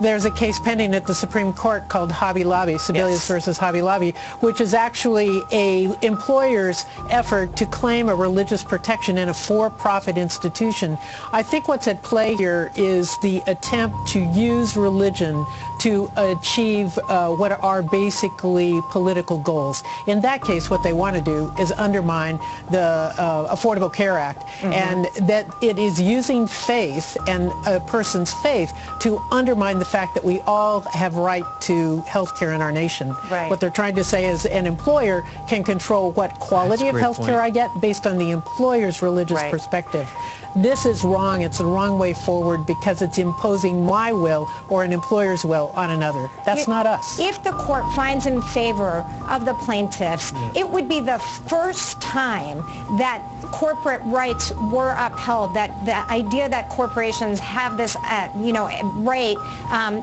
There's a case pending at the Supreme Court called Hobby Lobby, Sebelius versus Hobby Lobby, which is actually a employer's effort to claim a religious protection in a for-profit institution. I think what's at play here is the attempt to use religion to achieve what are basically political goals. In that case, what they want to do is undermine the Affordable Care Act, and that it is using faith and a person's faith to undermine the fact that we all have right to health care in our nation. Right. What they're trying to say is an employer can control what quality of health care I get based on the employer's religious perspective. This is wrong. It's the wrong way forward because it's imposing my will or an employer's will on another. That's not us. If the court finds in favor of the plaintiffs, it would be the first time that corporate rights were upheld, that the idea that corporations have this, right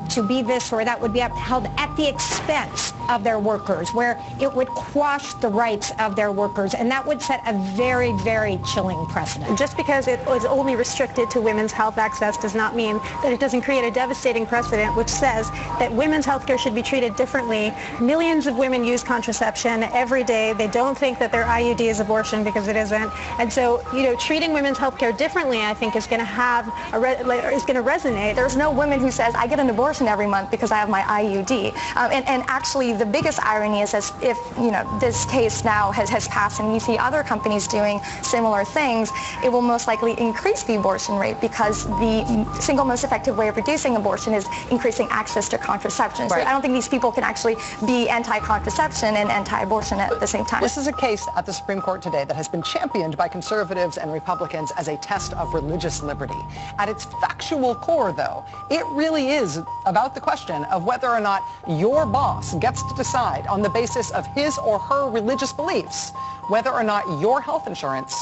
to be this or that would be upheld at the expense of their workers, where it would quash the rights of their workers, and that would set a very, very chilling precedent. Just because it was only restricted to women's health access does not mean that it doesn't create a devastating precedent which says that women's health care should be treated differently. Millions of women use contraception every day. They don't think that their IUD is abortion because it isn't. And so, treating women's health care differently, I think, is going to have is going to resonate. There's no woman who says, I get an abortion every month because I have my IUD. And actually, the biggest irony is as if, this case now has passed and you see other companies doing similar things, it will most likely increase the abortion rate because the single most effective way of reducing abortion is increasing access to contraception. So I don't think these people can actually be anti-contraception and anti-abortion at the same time. This is a case at the Supreme Court today that has been championed by conservatives and Republicans as a test of religious liberty. At its factual core, though, it really is about the question of whether or not your boss gets to decide on the basis of his or her religious beliefs whether or not your health insurance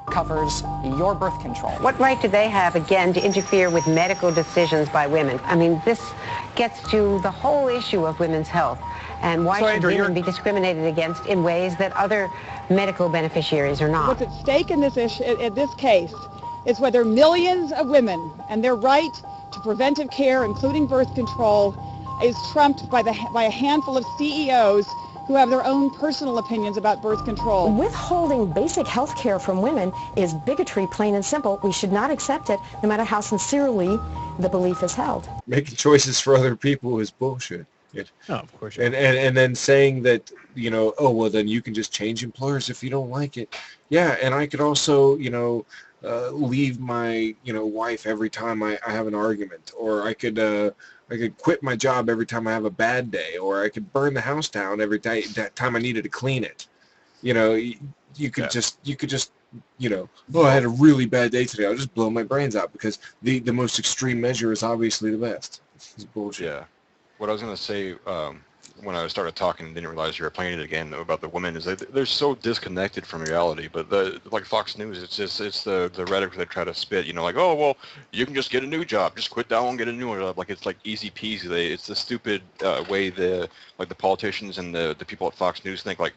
covers your birth control. What right do they have, again, to interfere with medical decisions by women? I mean, this gets to the whole issue of women's health. And why should women be discriminated against in ways that other medical beneficiaries are not? What's at stake in this case is whether millions of women and their right to preventive care, including birth control, is trumped by a handful of CEOs who have their own personal opinions about birth control. Withholding basic health care from women is bigotry, plain and simple. We should not accept it, no matter how sincerely the belief is held. Making choices for other people is bullshit. Oh, of course. And then saying that, oh, well, then you can just change employers if you don't like it. Yeah, and I could also, leave my, wife every time I have an argument, or I could quit my job every time I have a bad day, or I could burn the house down every time I needed to clean it. You could just, oh, I had a really bad day today. I'll just blow my brains out because the most extreme measure is obviously the best. It's bullshit. Yeah. What I was going to say when I started talking and didn't realize you were playing it again about the women is that they're so disconnected from reality. But like Fox News, it's the rhetoric they try to spit. Like, oh, well, you can just get a new job. Just quit that one and get a new job. Like, it's like easy peasy. It's the stupid way the politicians and the people at Fox News think, like,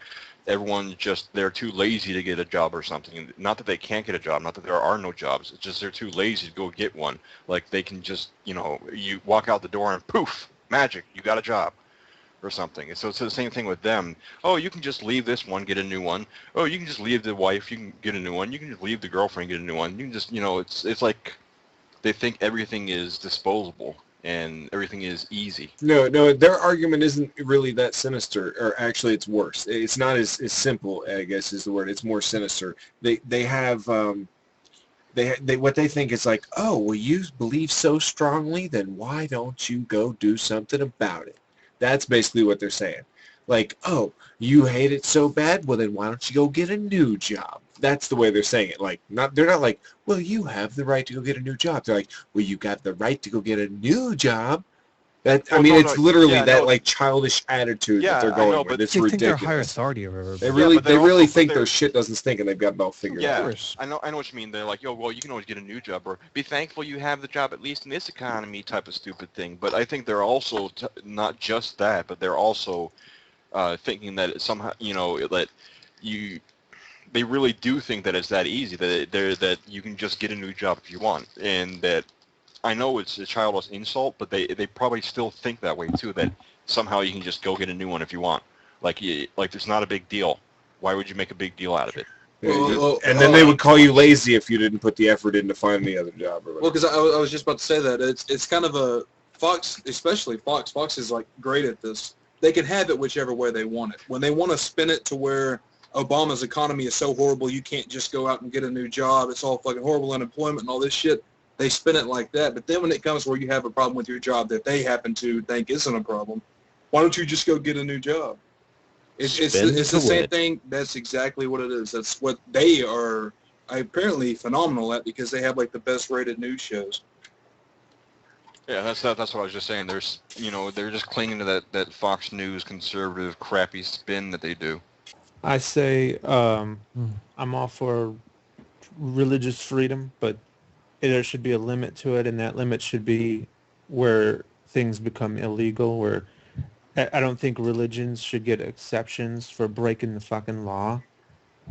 everyone they're too lazy to get a job or something. Not that they can't get a job, not that there are no jobs. It's just they're too lazy to go get one. Like, they can just, you walk out the door and poof, magic, you got a job. or something. So it's the same thing with them. Oh, you can just leave this one, get a new one. Oh, you can just leave the wife, you can get a new one. You can just leave the girlfriend, get a new one. You can just, it's like they think everything is disposable and everything is easy. No, their argument isn't really that sinister, or actually it's worse. It's not as simple, I guess is the word. It's more sinister. They have they what they think is like, oh, well, you believe so strongly, then why don't you go do something about it? That's basically what they're saying. Like, oh, you hate it so bad, well then why don't you go get a new job? That's the way they're saying it. Like, they're not like, well, you have the right to go get a new job. They're like, well, you got the right to go get a new job. It's literally like childish attitude that they're going with. It's ridiculous. Think they're higher authority over everybody. They really think their shit doesn't stink and they've got it all figured out. Yeah, I know what you mean. They're like, yo, well, you can always get a new job, or be thankful you have the job at least in this economy type of stupid thing. But I think they're also not just that, but they're also thinking that somehow, that they really do think that it's that easy, that you can just get a new job if you want, and that. I know it's a childish insult, but they probably still think that way too. That somehow you can just go get a new one if you want. Like it's not a big deal. Why would you make a big deal out of it? And then they would call you lazy if you didn't put the effort in to find the other job. Or well, because I was just about to say that it's kind of a Fox, especially Fox. Fox is like great at this. They can have it whichever way they want it. When they want to spin it to where Obama's economy is so horrible, you can't just go out and get a new job. It's all fucking horrible unemployment and all this shit. They spin it like that, but then when it comes where you have a problem with your job that they happen to think isn't a problem, why don't you just go get a new job? It's the same thing. That's exactly what it is. That's what they are apparently phenomenal at, because they have like the best rated news shows. Yeah, that's what I was just saying. There's they're just clinging to that Fox News conservative crappy spin that they do. I say I'm all for religious freedom, but there should be a limit to it, and that limit should be where things become illegal, where I don't think religions should get exceptions for breaking the fucking law.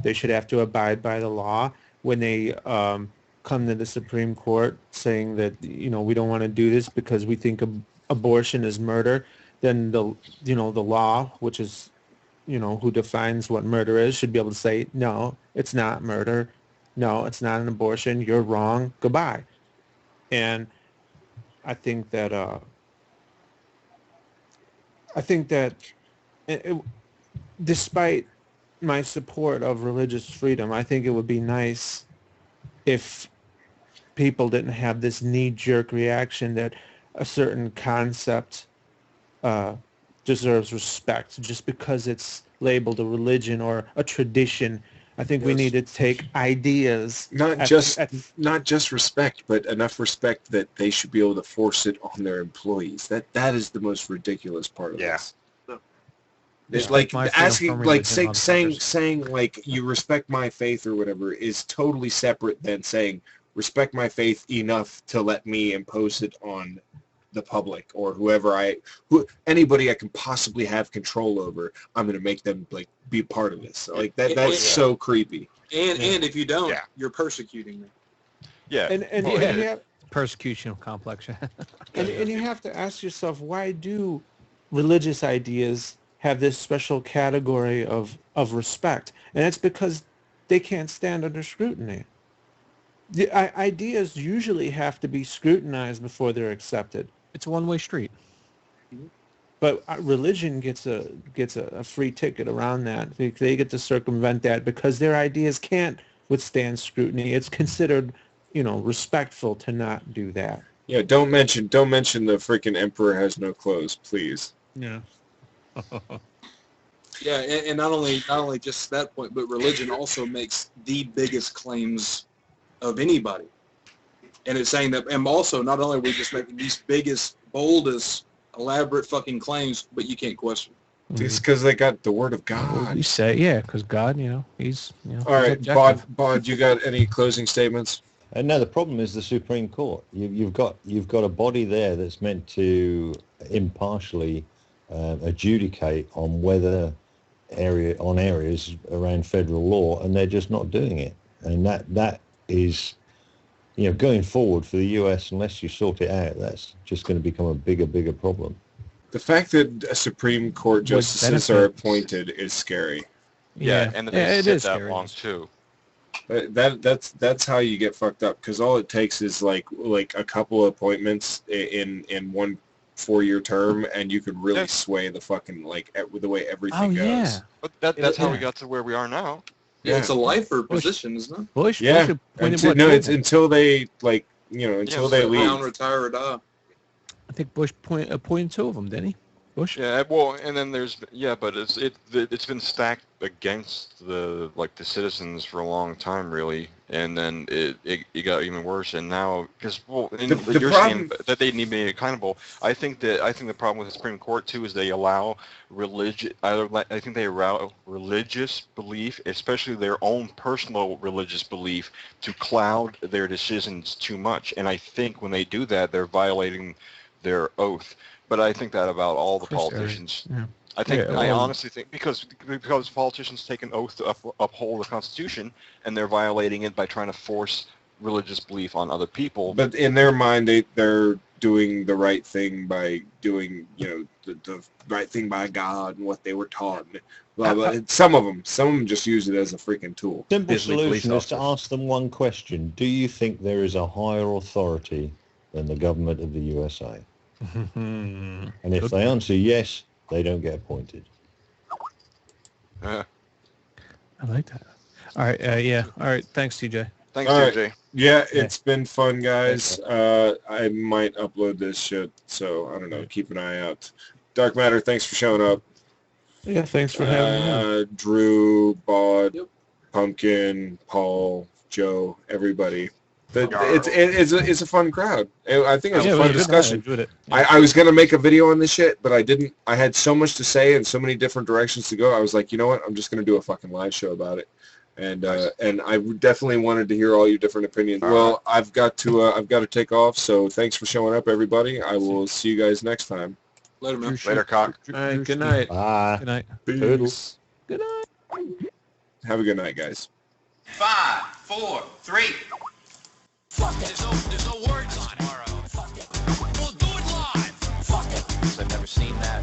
They should have to abide by the law. When they come to the Supreme Court saying that, we don't want to do this because we think abortion is murder, then the law, which is, who defines what murder is, should be able to say, no, it's not murder. No, it's not an abortion. You're wrong. Goodbye. And I think that despite my support of religious freedom, I think it would be nice if people didn't have this knee-jerk reaction that a certain concept deserves respect just because it's labeled a religion or a tradition. I think we need to take ideas. Not just respect, but enough respect that they should be able to force it on their employees. That is the most ridiculous part of this. It's like asking, like saying like you respect my faith or whatever is totally separate than saying respect my faith enough to let me impose it on the public or anybody I can possibly have control over. I'm going to make them like be part of this. Like that's so creepy. And if you don't, you're persecuting them. Yeah. And you have persecution complex. and you have to ask yourself, why do religious ideas have this special category of respect? And it's because they can't stand under scrutiny. The ideas usually have to be scrutinized before they're accepted. It's a one-way street. But religion gets a free ticket around that. They get to circumvent that because their ideas can't withstand scrutiny. It's considered, respectful to not do that. Yeah, don't mention the freaking emperor has no clothes, please. Yeah. Yeah, and not only just that point, but religion also makes the biggest claims of anybody. And it's saying that, and also not only are we just making these biggest, boldest, elaborate fucking claims, but you can't question. It's because they got the word of God. You say, because God, he's, All right, Bod, you got any closing statements? No, the problem is the Supreme Court. You've got a body there that's meant to impartially adjudicate on areas around federal law, and they're just not doing it. And that is, going forward for the US, unless you sort it out, that's just going to become a bigger problem. The fact that Supreme Court justices are appointed is scary. Yeah, and that they sit that long too. That's how you get fucked up, because all it takes is like a couple of appointments in one 4-year term, and you could really sway the fucking with the way everything goes. Yeah. But that's how we got to where we are now. Yeah, it's a lifer position, isn't it? Bush. Yeah. Bush It's until they until they leave. Down, retire, or die. I think Bush appointed 2 of them, didn't he? Bush. Yeah, well, and then there's but it's been stacked against the citizens for a long time, really, and then it got even worse, and now because you're saying that they need to be accountable. I think the problem with the Supreme Court too is they allow religious belief, especially their own personal religious belief, to cloud their decisions too much, and I think when they do that, they're violating their oath. But I think that about all the politicians. Yeah. I honestly think because politicians take an oath to uphold the Constitution, and they're violating it by trying to force religious belief on other people. But in their mind, they're doing the right thing by doing the right thing by God and what they were taught. Blah, blah. Some of them just use it as a freaking tool. Simple solution is to ask them one question: do you think there is a higher authority than the government of the USA? And if they answer yes, they don't get appointed. I like that. All right, all right. Thanks, TJ. Thanks, TJ. Yeah, it's been fun, guys. I might upload this shit, so I don't know. Keep an eye out. Dark Matter, thanks for showing up. Yeah, thanks for having me. Drew, Bod, Pumpkin, Paul, Joe, everybody. It's a fun crowd. I think it was a fun discussion. I was going to make a video on this shit, but I didn't. I had so much to say and so many different directions to go. I was like, you know what? I'm just going to do a fucking live show about it. And I definitely wanted to hear all your different opinions. Well, I've got to take off. So thanks for showing up, everybody. I will see you guys next time. Later, man. Later, cock. All right, good night. Bye. Good night. Peace. Good night. Have a good night, guys. 5, 4, 3. Fuck it. There's no words on it. We'll do it live. Fuck it. I've never seen that.